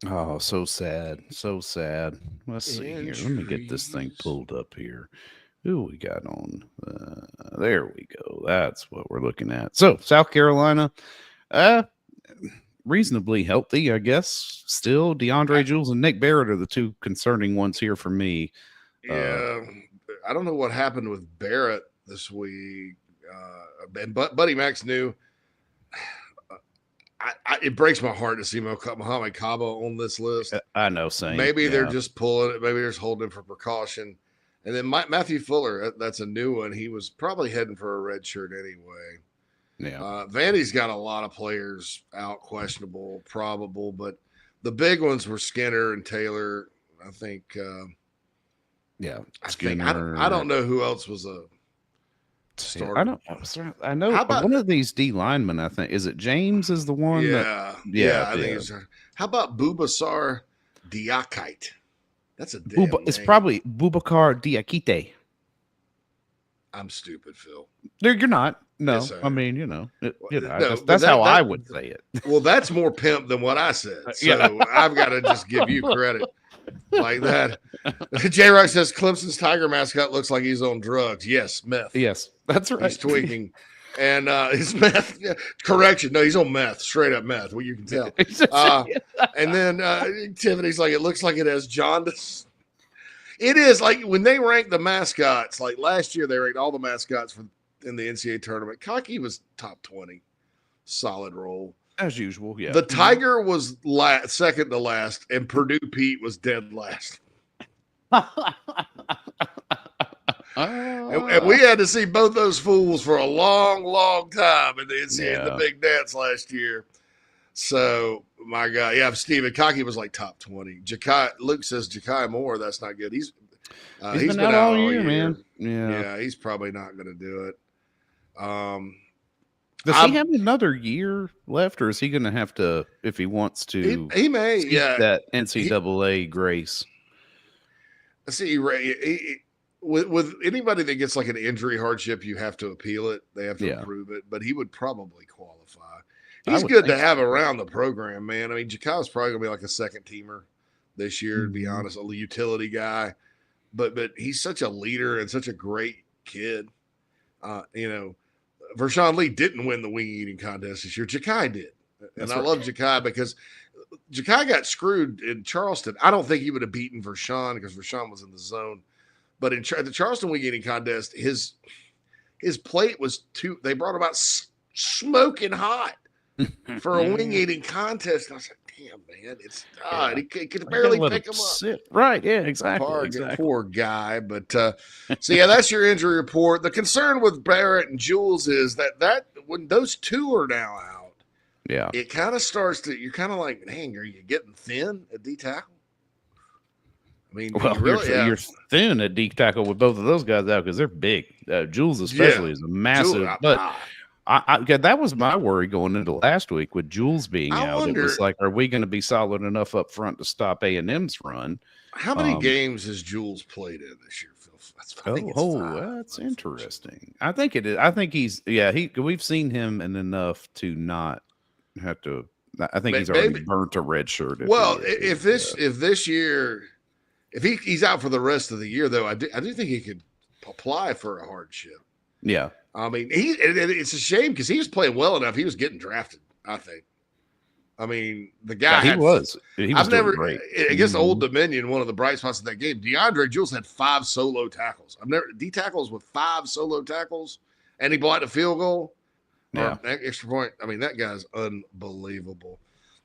Oh, so sad. So sad. Let's see here. Let me get this thing pulled up here. Who we got on? There we go. That's what we're looking at. So, South Carolina, reasonably healthy, I guess. Still, DeAndre Jules and Nick Barrett are the two concerning ones here for me. Yeah, I don't know what happened with Barrett this week. And Buddy Max knew. It breaks my heart to see Mohamed Cabo on this list. I know, same. Maybe they're just pulling it. Maybe they're just holding it for precaution. And then Matthew Fuller, that's a new one. He was probably heading for a red shirt anyway. Yeah. Vandy's got a lot of players out, questionable, probable, but the big ones were Skinner and Taylor. I think. Skinner. I don't know who else was a starter. I know one of these D linemen. I think is it James is the one. I think it's. How about Bubasar Diakite? That's a damn name. It's probably Boubacar Diakite. I'm stupid, Phil. You're not. No, Yes, I mean, No, that's how I would say it. Well, that's more pimp than what I said. So I've got to just give you credit like that. J Rock says Clemson's Tiger mascot looks like he's on drugs. Yes, meth. Yes, that's right. He's tweaking. And his meth, correction. No, he's on meth, straight up meth. Well, you can tell. And then Tiffany's like, it looks like it has jaundice. It is like when they rank the mascots, like last year, they ranked all the mascots in the NCAA tournament. Cocky was top 20. solid role. As usual, yeah. The Tiger was second to last, and Purdue Pete was dead last. And we had to see both those fools for a long, long time in the big dance last year. So, my God. Yeah, Stephen Cocky was like top 20. Luke says Ja'Kai Moore, that's not good. He's been out all year, man. Yeah, he's probably not going to do it. Does he have another year left, or is he going to have to, if he wants to, he may, that NCAA grace? See, with anybody that gets like an injury hardship, you have to appeal it. They have to approve it, but he would probably qualify. He's good to have around the program, man. I mean, Ja'Kai's probably going to be like a second teamer this year, to be honest, a utility guy. But he's such a leader and such a great kid. Vershawn Lee didn't win the wing eating contest this year. Ja'Kai did. And I love Ja'Kai because Ja'Kai got screwed in Charleston. I don't think he would have beaten Vershawn because Vershawn was in the zone. But in the Charleston wing eating contest, his plate was they brought him out smoking hot for a wing eating contest. And I was like, damn, man, it's he could barely pick him up. Right, yeah, exactly. Poor guy. But so that's your injury report. The concern with Barrett and Jules is that when those two are now out, it kind of starts to, you're kind of like, dang, are you getting thin at D tackle? I mean, you're thin at D tackle with both of those guys out because they're big. Jules especially is a massive, but. That was my worry going into last week with Jules being out. It was like, are we going to be solid enough up front to stop A&M's run? How many games has Jules played in this year, Phil? That's interesting. I think it is. I think we've seen him enough to not have to. I think he's already burnt a red shirt. If this year, if he's out for the rest of the year, though, I do think he could apply for a hardship. Yeah. I mean, it's a shame because he was playing well enough. He was getting drafted, I think. I mean, the guy he was never great. Against Old Dominion, one of the bright spots of that game, DeAndre Jules had 5 solo tackles. D tackles with 5 solo tackles, and he blocked a field goal. Or an extra point. I mean, that guy's unbelievable.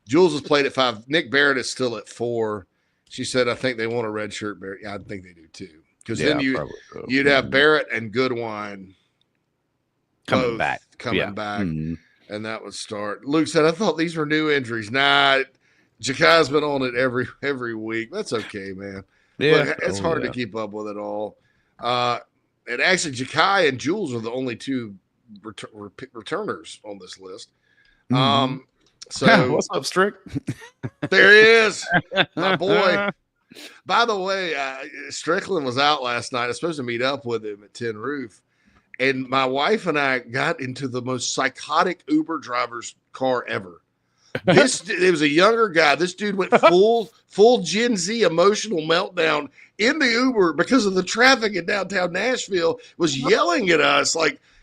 Jules has played at 5. Nick Barrett is still at 4. She said, I think they want a red shirt. Barrett. Yeah, I think they do too. Because then you'd have Barrett and Goodwine coming back. And that would start. Luke said, I thought these were new injuries. Nah, Ja'Kai's been on it every week. That's okay, man. Yeah, but it's hard to keep up with it all. And actually, Ja'Kai and Jules are the only 2 returners on this list. So what's up, Strick? There he is, my boy. By the way, Strickland was out last night. I was supposed to meet up with him at Tin Roof. And my wife and I got into the most psychotic Uber driver's car ever. It was a younger guy. This dude went full Gen Z emotional meltdown in the Uber because of the traffic in downtown Nashville. Was yelling at us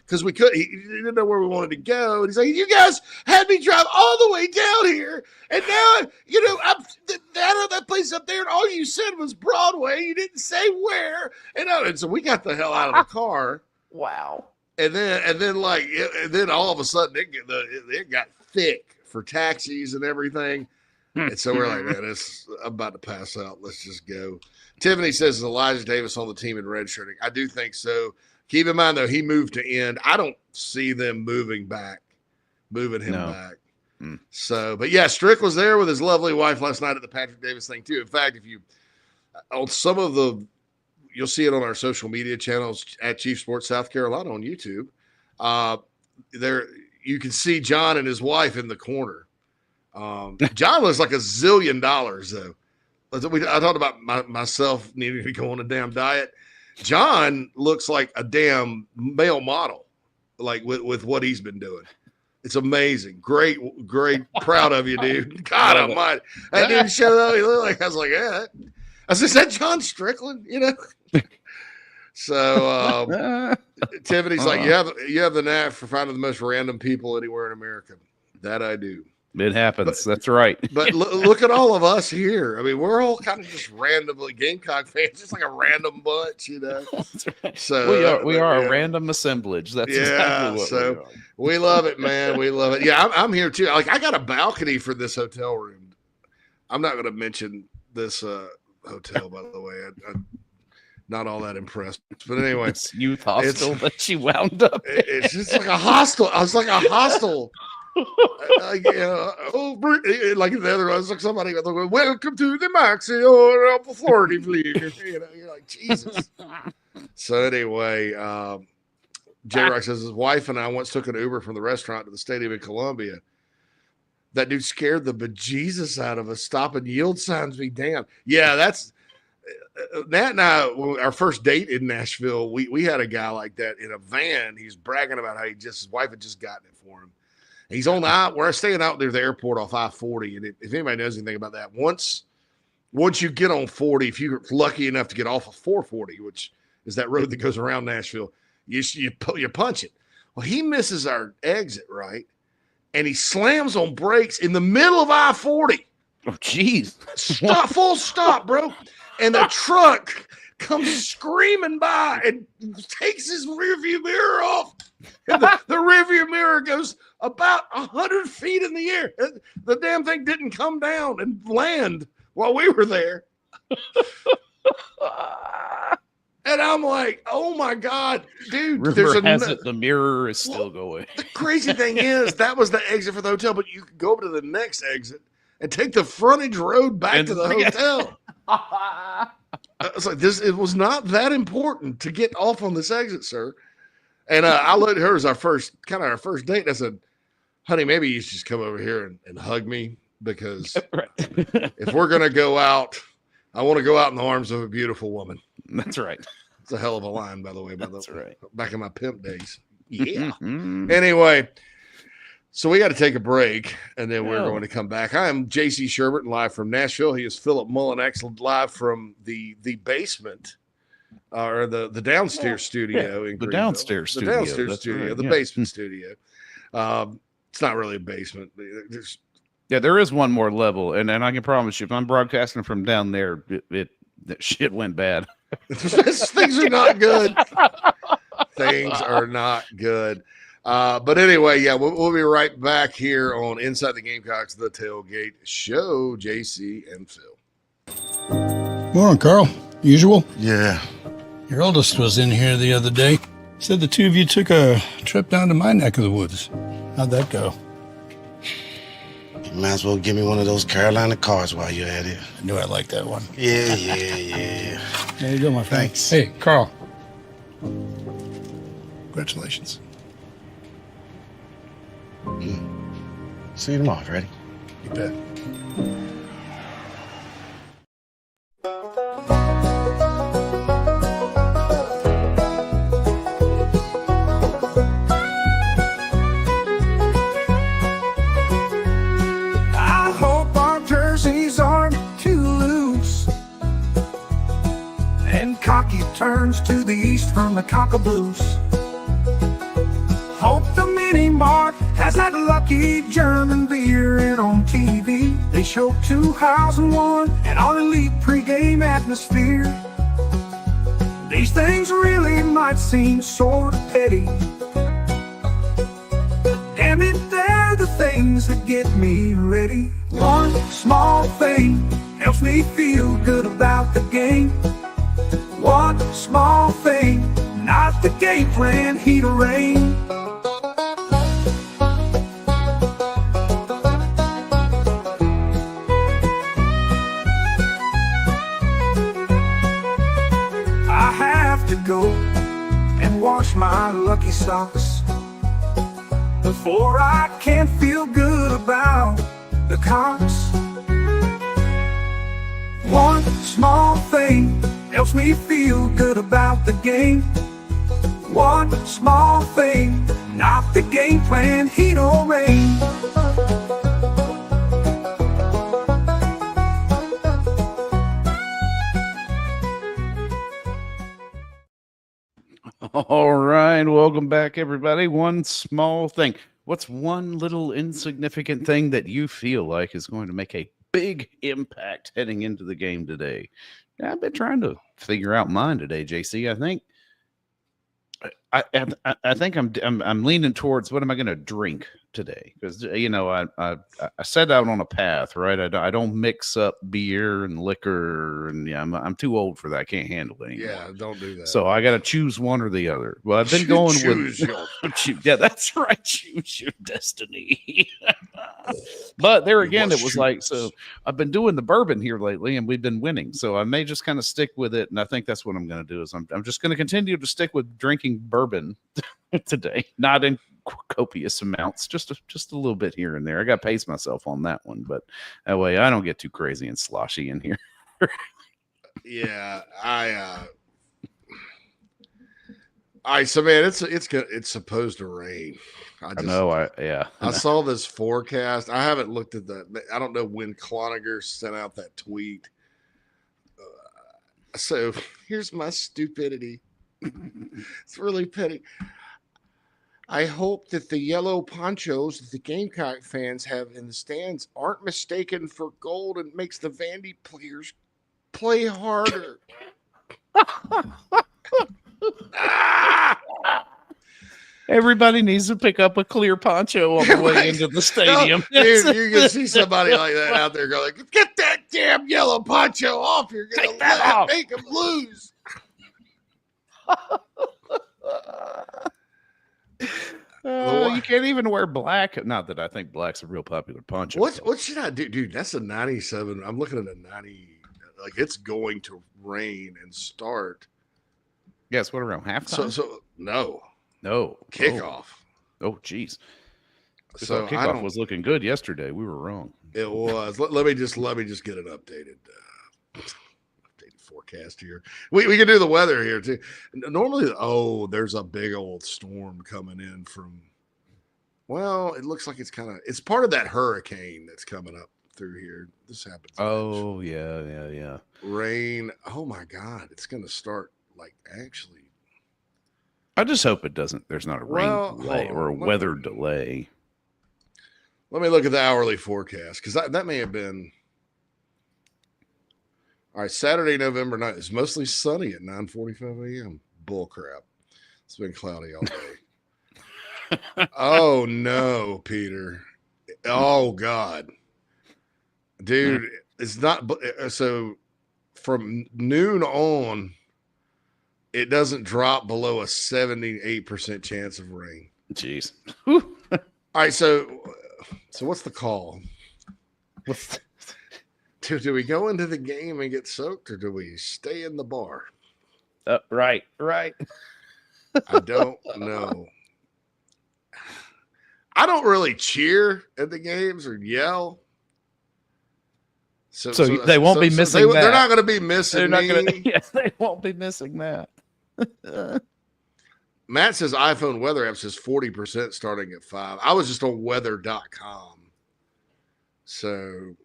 because he didn't know where we wanted to go. And he's like, you guys had me drive all the way down here. And now, I'm that place up there. And all you said was Broadway. You didn't say where. And so we got the hell out of the car. Wow. And then all of a sudden it got thick for taxis and everything. And so we're like, man, I'm about to pass out. Let's just go. Tiffany says, is Elijah Davis on the team in redshirting? I do think so. Keep in mind, though, he moved to end. I don't see them moving him back. So, but yeah, Strick was there with his lovely wife last night at the Patrick Davis thing too. In fact, if you on some of you'll see it on our social media channels at Chief Sports South Carolina on YouTube. There you can see John and his wife in the corner. John looks like $1 zillion though. I talked about myself needing to go on a damn diet. John looks like a damn male model, like with what he's been doing. It's amazing. Great. Proud of you, dude. God almighty. That dude showed up. He looked like, I was like, yeah. I said, is that John Strickland? So Tiffany's like, you have the knack for finding the most random people anywhere in America. That I do. It happens. That's right. But look at all of us here. I mean, we're all kind of just randomly Gamecock fans, just like a random bunch, That's right. So we are a random assemblage. That's exactly what we are. We love it, man. We love it. Yeah, I'm here too. Like, I got a balcony for this hotel room. I'm not going to mention this hotel, by the way. I'm not all that impressed. But anyway, it's youth hostel that she wound up. It's just like a hostel. I was like a hostel. Like the other one, it's like somebody going, "Welcome to the Maxi or Florida League." You're like, Jesus. So anyway, J-Rock says his wife and I once took an Uber from the restaurant to the stadium in Columbia. That dude scared the bejesus out of us. Stop and yield signs be damned. Yeah, that's Nat and I, our first date in Nashville, we had a guy like that in a van. He's bragging about how his wife had just gotten it for him. He's on we're staying out near the airport off I-40. And if anybody knows anything about that, once you get on 40, if you're lucky enough to get off of 440, which is that road that goes around Nashville, you punch it. Well, he misses our exit, right? And he slams on brakes in the middle of I-40. Oh, jeez. Full stop, bro. And the truck comes screaming by and takes his rearview mirror off. And the rearview mirror goes about 100 feet in the air. The damn thing didn't come down and land while we were there. And I'm like, oh my God, dude. The mirror is still going. The crazy thing is that was the exit for the hotel, but you could go over to the next exit and take the frontage road back to the hotel. I was like, it was not that important to get off on this exit, sir. And I looked at her as our first date. And I said, honey, maybe you should just come over here and hug me, because if we're going to go out, I want to go out in the arms of a beautiful woman. That's right. It's a hell of a line, by the way. That's right. Back in my pimp days. Yeah. Anyway, so we got to take a break, and then we're going to come back. I am J.C. Shurburtt, live from Nashville. He is Philip Mullinex, live from the basement, or the downstairs studio. In the downstairs studio. The downstairs studio, right. The basement studio. It's not really a basement. There is one more level, and I can promise you, if I'm broadcasting from down there, that shit went bad. Things are not good. Things are not good. But anyway, we'll be right back here on Inside the Gamecocks, the Tailgate Show. JC and Phil. Morning, Carl. Usual? Yeah. Your oldest was in here the other day. Said the two of you took a trip down to my neck of the woods. How'd that go? You might as well give me one of those Carolina cars while you're at it. I knew I liked that one. Yeah. There you go, my friend. Thanks. Hey, Carl. Congratulations. See you tomorrow, Freddie. You bet. I hope our jerseys aren't too loose, and cocky turns to the east from the cockaboose. Hope the mini mart has that lucky German beer, and on TV they show 2001 and our elite pregame atmosphere. These things really might seem sort of petty. Damn it, they're the things that get me ready. One small thing helps me feel good about the game. One small thing, not the game plan, heat or rain. I have to go and wash my lucky socks before I can feel good about the Cocks. One small thing helps me feel good about the game. One small thing, not the game plan, heat or rain. All right, welcome back, everybody. One small thing. What's one little insignificant thing that you feel like is going to make a big impact heading into the game today? I've been trying to figure out mine today, JC. I think I'm leaning towards what am I going to drink today? Because I set out on a path, right? I don't mix up beer and liquor, and I'm too old for that. I can't handle it anymore. Yeah, don't do that. So I got to choose one or the other. Well, I've been going with yeah, that's right. Choose your destiny. But there again, it was like, so I've been doing the bourbon here lately, and we've been winning. So I may just kind of stick with it, and I think that's what I'm going to do. Is I'm just going to continue to stick with drinking bourbon today, not in copious amounts, just a little bit here and there. I got to pace myself on that one, but that way I don't get too crazy and sloshy in here. Yeah, so man, it's supposed to rain. I saw this forecast. I haven't looked at that. I don't know when Cloninger sent out that tweet. So here's my stupidity. It's really petty. I hope that the yellow ponchos that the Gamecock fans have in the stands aren't mistaken for gold and makes the Vandy players play harder. Everybody needs to pick up a clear poncho on the way into the stadium. Dude, you can see somebody like that out there going, get that damn yellow poncho off. You're going to make them lose. You can't even wear black. Not that I think black's a real popular poncho. What should I do? Dude, that's a 97. I'm looking at a 90. Like, it's going to rain and start. Yes, what, around halftime? So no. Kickoff. Oh, geez. So kickoff was looking good yesterday. We were wrong. It was. Let me just get an updated forecast here. We can do the weather here too. Normally, there's a big old storm coming in from. Well, it looks like it's part of that hurricane that's coming up through here. This happens. Oh, yeah. Rain. Oh my God, it's going to start actually. I just hope it doesn't. There's not a rain delay or a weather delay. Let me look at the hourly forecast because that may have been. All right, Saturday, November 9th. It's mostly sunny at 9:45 a.m. Bull crap. It's been cloudy all day. Oh no, Peter. Oh God, dude, it's not. So from noon on, it doesn't drop below a 78% chance of rain. Jeez. All right, so what's the call? Do we go into the game and get soaked, or do we stay in the bar? Right. I don't know. I don't really cheer at the games or yell. So they won't be missing that. They're not going to be missing me. Yes, they won't be missing that. Matt says iPhone weather app says 40% starting at 5. I was just on weather.com. So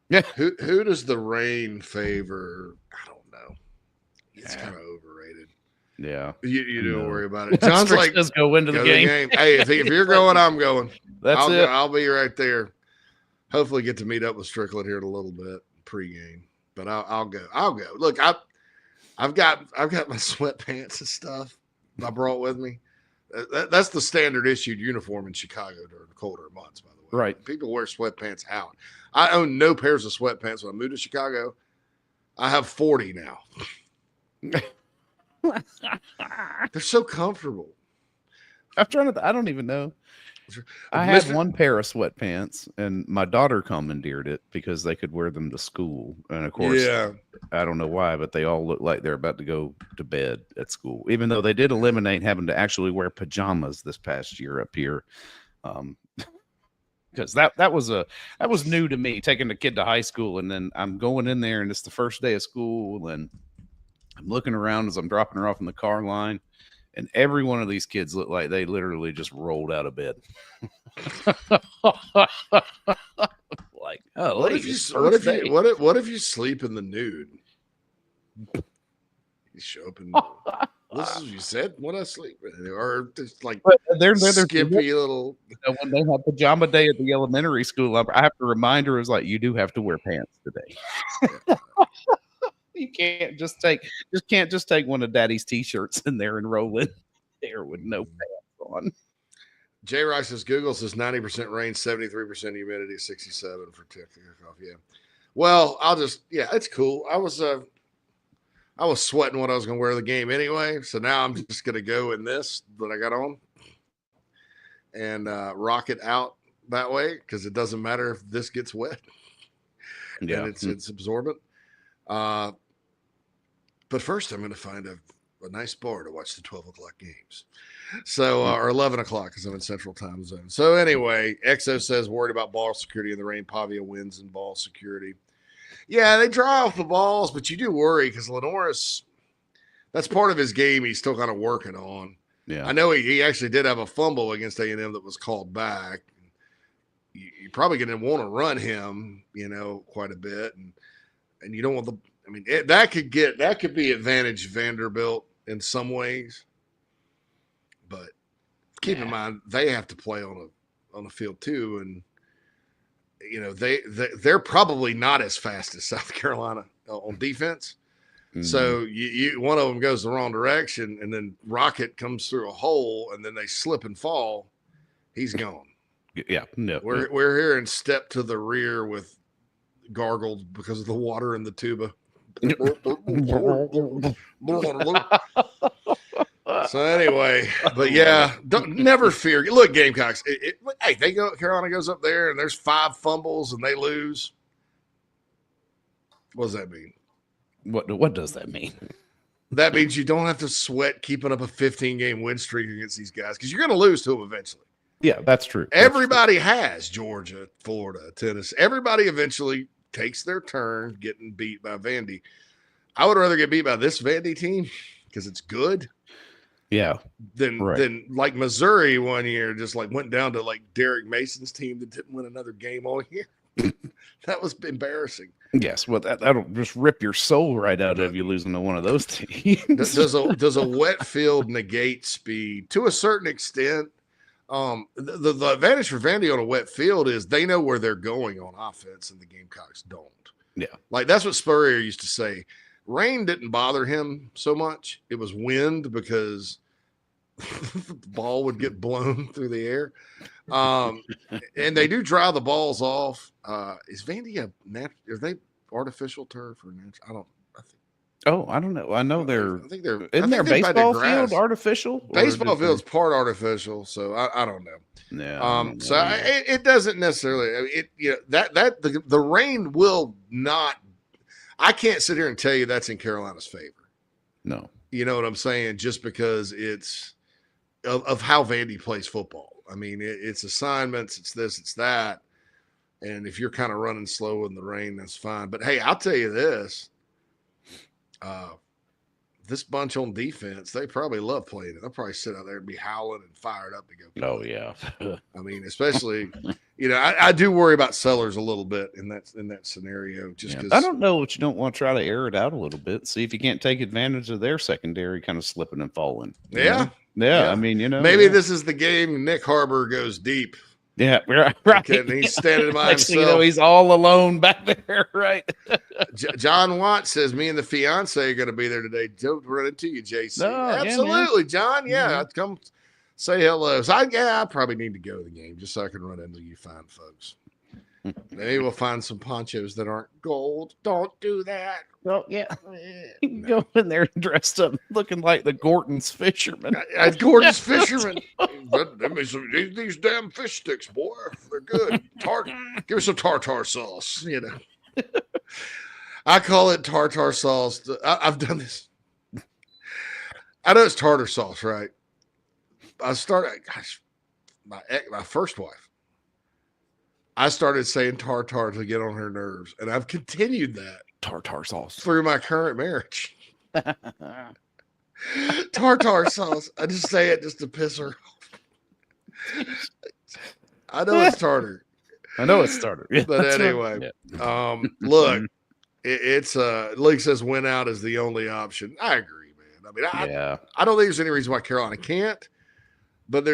yeah, who does the rain favor? I don't know. It's kind of overrated. Yeah, you don't worry about it. John's like, just go into the game. Hey, if you're going, I'm going. That's it. I'll be right there. Hopefully, get to meet up with Strickland here in a little bit pregame. But I'll go. Look, I've got my sweatpants and stuff I brought with me. That's the standard issued uniform in Chicago during the colder months, by the way. Right. People wear sweatpants out. I own no pairs of sweatpants when I moved to Chicago. I have 40 now. They're so comfortable. I'm trying to. I don't even know. I had one pair of sweatpants, and my daughter commandeered it because they could wear them to school. And of course, I don't know why, but they all look like they're about to go to bed at school. Even though they did eliminate having to actually wear pajamas this past year up here, because that was new to me, taking a kid to high school, and then I'm going in there, and it's the first day of school, and I'm looking around as I'm dropping her off in the car line. And every one of these kids look like they literally just rolled out of bed. Like, oh, what if you sleep in the nude? You show up in This is what you said when I sleep, or just like But skimpy little. when they have pajama day at the elementary school, I have to remind her, is like, you do have to wear pants today. You can't just take one of Daddy's t-shirts in there and roll in there with no pants on. Jay Rice says Google says 90% rain, 73% humidity, 67 for kickoff. Yeah. Well, it's cool. I was sweating what I was going to wear to the game anyway. So now I'm just going to go in this that I got on and rock it out that way, because it doesn't matter if this gets wet. Yeah. And it's absorbent. But first I'm going to find a nice bar to watch the 12 o'clock games. So, or 11 o'clock, because I'm in Central Time Zone. So anyway, Exo says worried about ball security in the rain. Pavia wins in ball security. Yeah, they dry off the balls, but you do worry because Lenoris, that's part of his game he's still kind of working on. Yeah. I know he actually did have a fumble against A&M that was called back. You're probably going to want to run him, quite a bit. And you don't want that could be advantage Vanderbilt in some ways. But keep in mind, they have to play on a field too. And, they're probably not as fast as South Carolina on defense. Mm-hmm. So one of them goes the wrong direction, and then Rocket comes through a hole, and then they slip and fall. He's gone. Yeah, no. We're hearing step to the rear with gargled because of the water in the tuba. So anyway, but yeah, never fear. Look, Gamecocks. Carolina goes up there and there's 5 fumbles and they lose. What does that mean? What does that mean? That means you don't have to sweat keeping up a 15-game win streak against these guys, because you're going to lose to them eventually. Yeah, that's true. Everybody has. Georgia, Florida, Tennessee. Everybody eventually takes their turn getting beat by Vandy. I would rather get beat by this Vandy team because it's good. Yeah. Than like Missouri one year, just like went down to like Derek Mason's team that didn't win another game all year. That was embarrassing. Yes, well, that'll just rip your soul right out of you losing to one of those teams. Does a wet field negate speed to a certain extent? The advantage for Vandy on a wet field is they know where they're going on offense, and the Gamecocks don't. Yeah, like that's what Spurrier used to say. Rain didn't bother him so much; it was wind, because the ball would get blown through the air. And they do dry the balls off. Is Vandy are they artificial turf or natural? I don't know. I know they're. I think they're. Isn't their baseball field artificial? Baseball field's part artificial, so I don't know. Yeah. It doesn't necessarily. The rain will not. I can't sit here and tell you that's in Carolina's favor. No. You know what I'm saying? Just because it's of how Vandy plays football. I mean, it's assignments, it's this, it's that. And if you're kind of running slow in the rain, that's fine. But hey, I'll tell you this. This bunch on defense, they probably love playing it. They'll probably sit out there and be howling and fired up to go play. Oh, yeah. I mean, especially, I do worry about Sellers a little bit in that scenario. Just because I don't know what you don't want to try to air it out a little bit. See if you can't take advantage of their secondary kind of slipping and falling. Yeah. Yeah. I mean, maybe this is the game Nick Harbor goes deep. Yeah, right. Okay, and he's standing by himself. He's all alone back there, right? John Watt says, me and the fiance are going to be there today. Don't run into you, JC. No, absolutely, John. Yeah, I'd come say hello. So I probably need to go to the game just so I can run into you fine folks. Maybe we'll find some ponchos that aren't gold. Don't do that. Well, yeah. Go in there dressed up looking like the Gorton's fisherman. Gorton's fisherman. These damn fish sticks, boy. They're good. Give me some tartar sauce, I call it tartar sauce. I've done this. I know it's tartar sauce, right? My first wife. I started saying tartar to get on her nerves, and I've continued that tartar sauce through my current marriage. Tartar sauce. I just say it just to piss her off. I know it's tartar. Yeah, but anyway, look, it's League says win out is the only option. I agree, man. I mean, Yeah. I don't think there's any reason why Carolina can't, but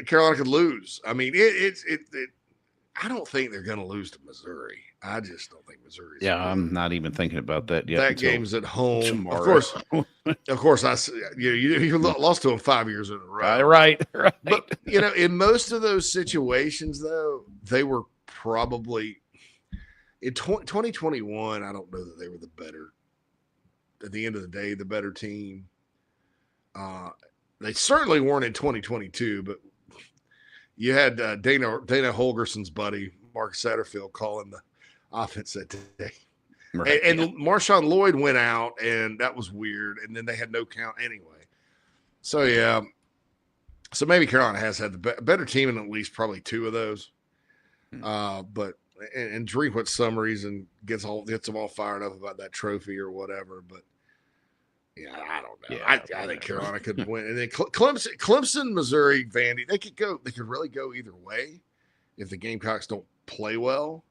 Carolina could lose. I mean, I don't think they're going to lose to Missouri. I just don't think Missouri's. Yeah, I'm not even thinking about that yet. That game's at home. Tomorrow. Of course. You lost to them 5 years in a row. Right. But in most of those situations, though, they were probably in 2021. I don't know that they were the better. At the end of the day, the better team. They certainly weren't in 2022, but you had Dana Holgerson's buddy Mark Satterfield calling the offense that day. Right. And Marshawn Lloyd went out, and that was weird. And then they had no count anyway. So, yeah. So maybe Carolina has had the better team in at least probably two of those. But and Drinkwitz summaries and gets them all fired up about that trophy or whatever. But, yeah, I don't know. Yeah, I think Carolina could win. And then Clemson, Missouri, Vandy, they could really go either way if the Gamecocks don't play well.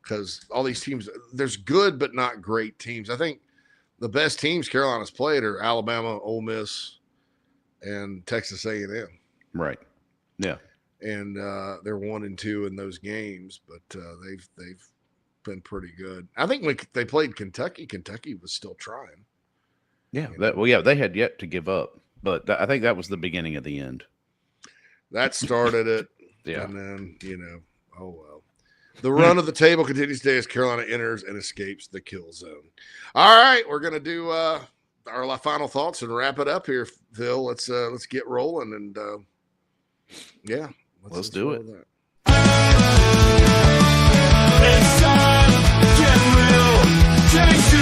Because all these teams, there's good but not great teams. I think the best teams Carolina's played are Alabama, Ole Miss, and Texas A&M. Right. Yeah. And they're 1-2 in those games, but they've been pretty good. I think when they played Kentucky was still trying. Yeah. They had yet to give up, but I think that was the beginning of the end. That started it. Yeah. And then, oh well. The run of the table continues today as Carolina enters and escapes the kill zone. All right, we're going to do our final thoughts and wrap it up here, Phil. Let's get rolling and let's do it. It's time, get real, JC,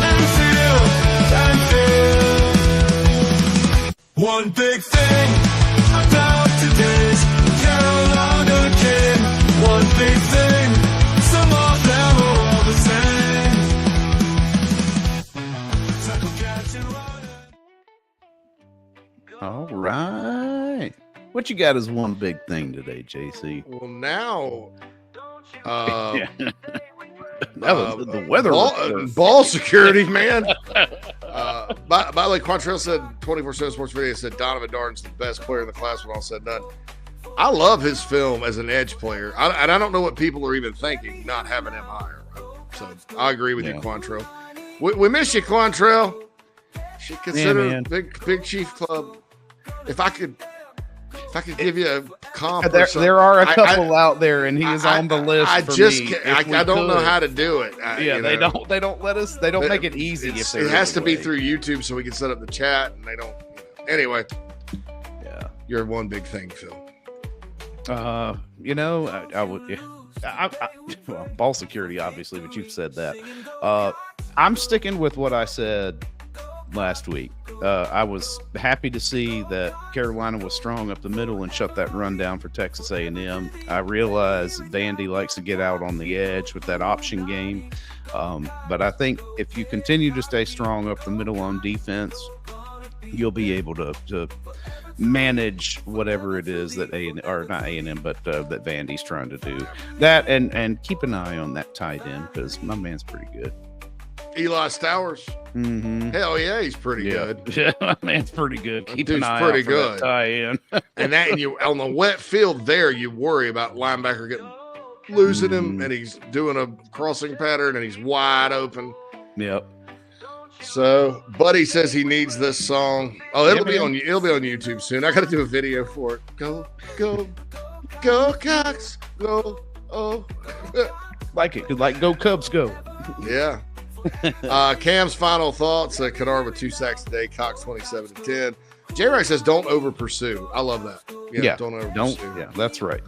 and Phil. One big thing about today's Carolina game. One big thing, some of them are all the same. Tackle, catch, and run. All right. What you got as one big thing today, JC? Well, now that was the weather. Ball security, man. By the way, Quantrell said 24/7 Sports Video said Donovan Darden's the best player in the class when all said and done. I love his film as an edge player. And I don't know what people are even thinking, not having him higher. So I agree with you, Quantrell. We miss you, Quantrell. Should consider Big Chief Club. If I could give you a comp, there are a couple out there, and he is on the list. I don't know how to do it. They don't let us. They don't make it easy. It has to be through YouTube, so we can set up the chat, and they don't. Anyway, you're one big thing, Phil. I would. Well, ball security, obviously, but you've said that. I'm sticking with what I said last week. I was happy to see that Carolina was strong up the middle and shut that run down for Texas A&M. I realize Vandy likes to get out on the edge with that option game, but I think if you continue to stay strong up the middle on defense, you'll be able to manage whatever it is that not A&M, but that Vandy's trying to do. That and keep an eye on that tight end because my man's pretty good. Eli Stowers. Mm-hmm. Hell yeah, he's pretty good. Yeah, my man's pretty good. Keep an eye pretty out for good. that tie in. and you on the wet field there, you worry about linebacker losing him, and he's doing a crossing pattern, and he's wide open. Yep. So, Buddy says he needs this song. Oh, it'll be on YouTube soon. I got to do a video for it. Go, Cox, go! Oh, like go Cubs, go! Yeah. Cam's final thoughts: Kennard with 2 sacks today. Cox 27-10. J. Ray says, "Don't over pursue." I love that. Yeah, don't over pursue. Yeah, that's right.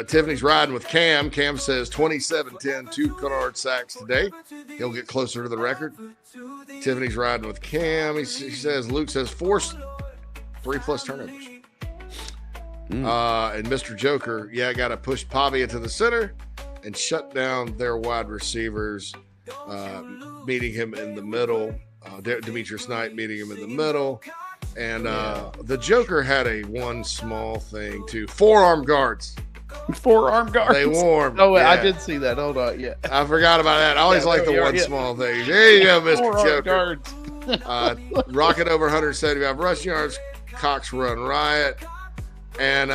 Tiffany's riding with Cam. Cam says 27-10, 2 Kennard sacks today. He'll get closer to the record. Tiffany's riding with Cam. He says, Luke says, forced 3+ turnovers. And Mr. Joker, got to push Pavia to the center and shut down their wide receivers, meeting him in the middle. Demetrius Knight meeting him in the middle. And the Joker had one small thing, too. Forearm guards. Forearm guards. They warm. Oh, I did see that. Hold on. Yeah. I forgot about that. I always like the one small thing. There you go, Mr. Joker. Guards. Rocket over 175 rushing yards. Cox run riot. And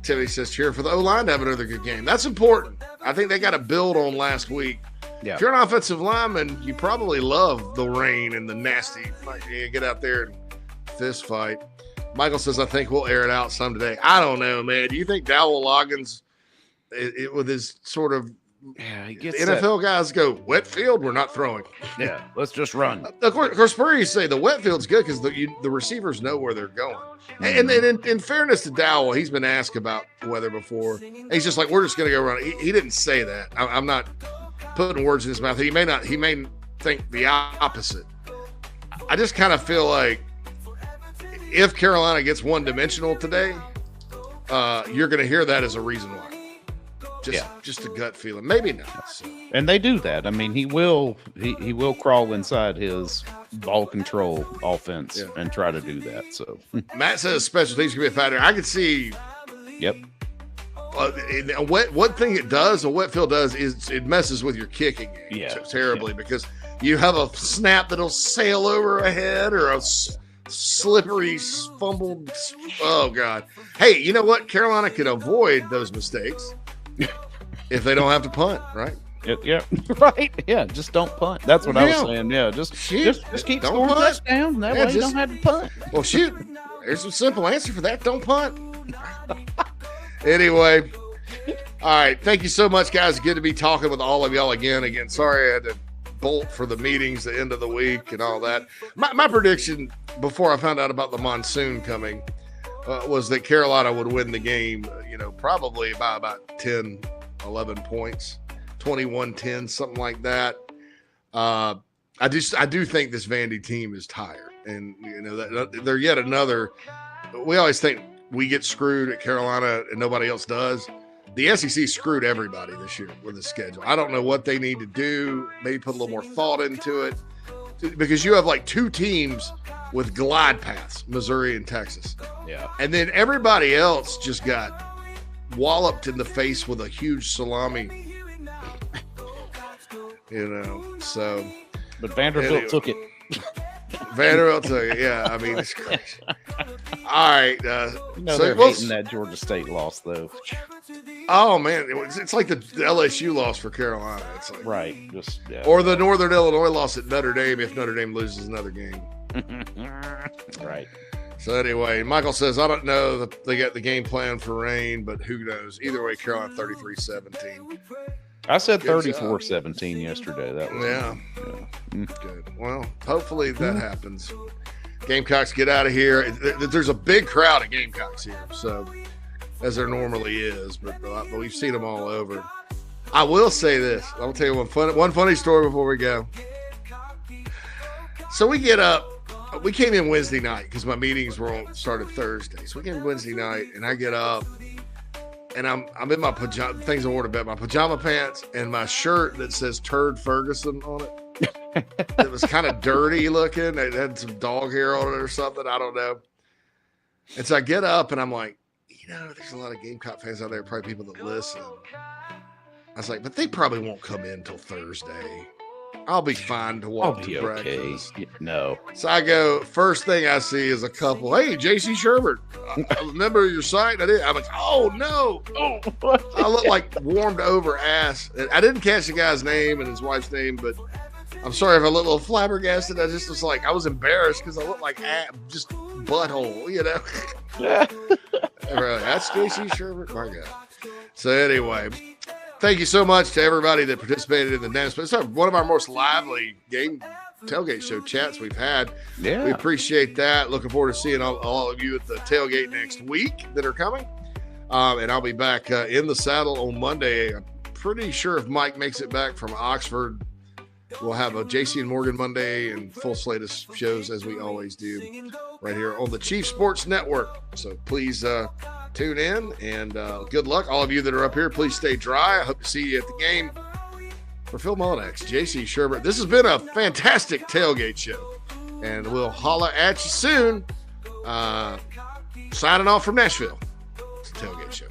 Timmy says, cheer for the O-line to have another good game. That's important. I think they got to build on last week. Yeah. If you're an offensive lineman, you probably love the rain and the nasty. You get out there and fist fight. Michael says, I think we'll air it out some today. I don't know, man. Do you think Dowell Loggins, with his sort of he gets NFL guys go, wet field, we're not throwing. Yeah, let's just run. Of course, Spurrier say the wet field's good because the receivers know where they're going. And then in fairness to Dowell, he's been asked about weather before. He's just like, we're just going to go run. He didn't say that. I'm not putting words in his mouth. He may think the opposite. I just kind of feel like if Carolina gets one-dimensional today, you're going to hear that as a reason why. Just a gut feeling. Maybe not. So. And they do that. I mean, he will crawl inside his ball control offense and try to do that. So Matt says special teams can be a factor. I could see. Yep. What thing it does, a wet field does, is it messes with your kicking game terribly because you have a snap that'll sail over a head or a slippery, fumbled. Oh, God. Hey, you know what? Carolina can avoid those mistakes if they don't have to punt, right? Yeah, right. Yeah, just don't punt. That's what I was saying. Yeah, just keep scoring touchdowns. That way you don't have to punt. Well, shoot. There's a simple answer for that. Don't punt. Anyway, all right. Thank you so much, guys. Good to be talking with all of y'all again. Again, sorry I had to bolt for the meetings the end of the week and all that. My prediction before I found out about the monsoon coming was that Carolina would win the game, probably by about 10, 11 points, 21-10, something like that. I do think this Vandy team is tired, and that they're yet another. We always think we get screwed at Carolina and nobody else does. The SEC screwed everybody this year with the schedule. I don't know what they need to do. Maybe put a little more thought into it, because you have like two teams with glide paths, Missouri and Texas. Yeah. And then everybody else just got walloped in the face with a huge salami. So. But Vanderbilt took it. Vanderbilt took it. Yeah, I mean, it's crazy. All right. They're hating that Georgia State loss, though. Oh, man. It's like the LSU loss for Carolina. It's like, right. Or the Northern Illinois loss at Notre Dame if Notre Dame loses another game. Right. So anyway, Michael says, I don't know that they got the game plan for rain, but who knows? Either way, Carolina 33-17. I said 34-17 yesterday. That was good. Well, hopefully that happens. Gamecocks get out of here. There's a big crowd of Gamecocks here, so as there normally is, but we've seen them all over. I will say this. I'll tell you one funny story before we go. So we get up. We came in Wednesday night because my meetings started Thursday. So we came in Wednesday night, and I get up. And I'm in my pajama things I wore to bed, my pajama pants and my shirt that says Turd Ferguson on it. It was kind of dirty looking. It had some dog hair on it or something. I don't know. And so I get up and I'm like, there's a lot of Gamecock fans out there, probably people that listen. I was like, but they probably won't come in until Thursday. I'll be fine to walk to breakfast. Okay. No. So I go, first thing I see is a couple. Hey, JC Shurburtt. I remember your site. I'm like, oh, no. Oh, I look like warmed over ass. I didn't catch the guy's name and his wife's name, but I'm sorry if I look a little flabbergasted. I just was like, I was embarrassed because I looked like just butthole, Really, that's JC Shurburtt. My God. So anyway, thank you so much to everybody that participated in the dance. It's one of our most lively game tailgate show chats we've had. Yeah. We appreciate that. Looking forward to seeing all of you at the tailgate next week that are coming. And I'll be back in the saddle on Monday. I'm pretty sure if Mike makes it back from Oxford, we'll have a JC and Morgan Monday and full slate of shows as we always do right here on the Chief Sports Network. So please tune in and good luck. All of you that are up here, please stay dry. I hope to see you at the game. For Phil Mullinax, JC Shurburtt, this has been a fantastic tailgate show, and we'll holla at you soon. Signing off from Nashville. It's a tailgate show.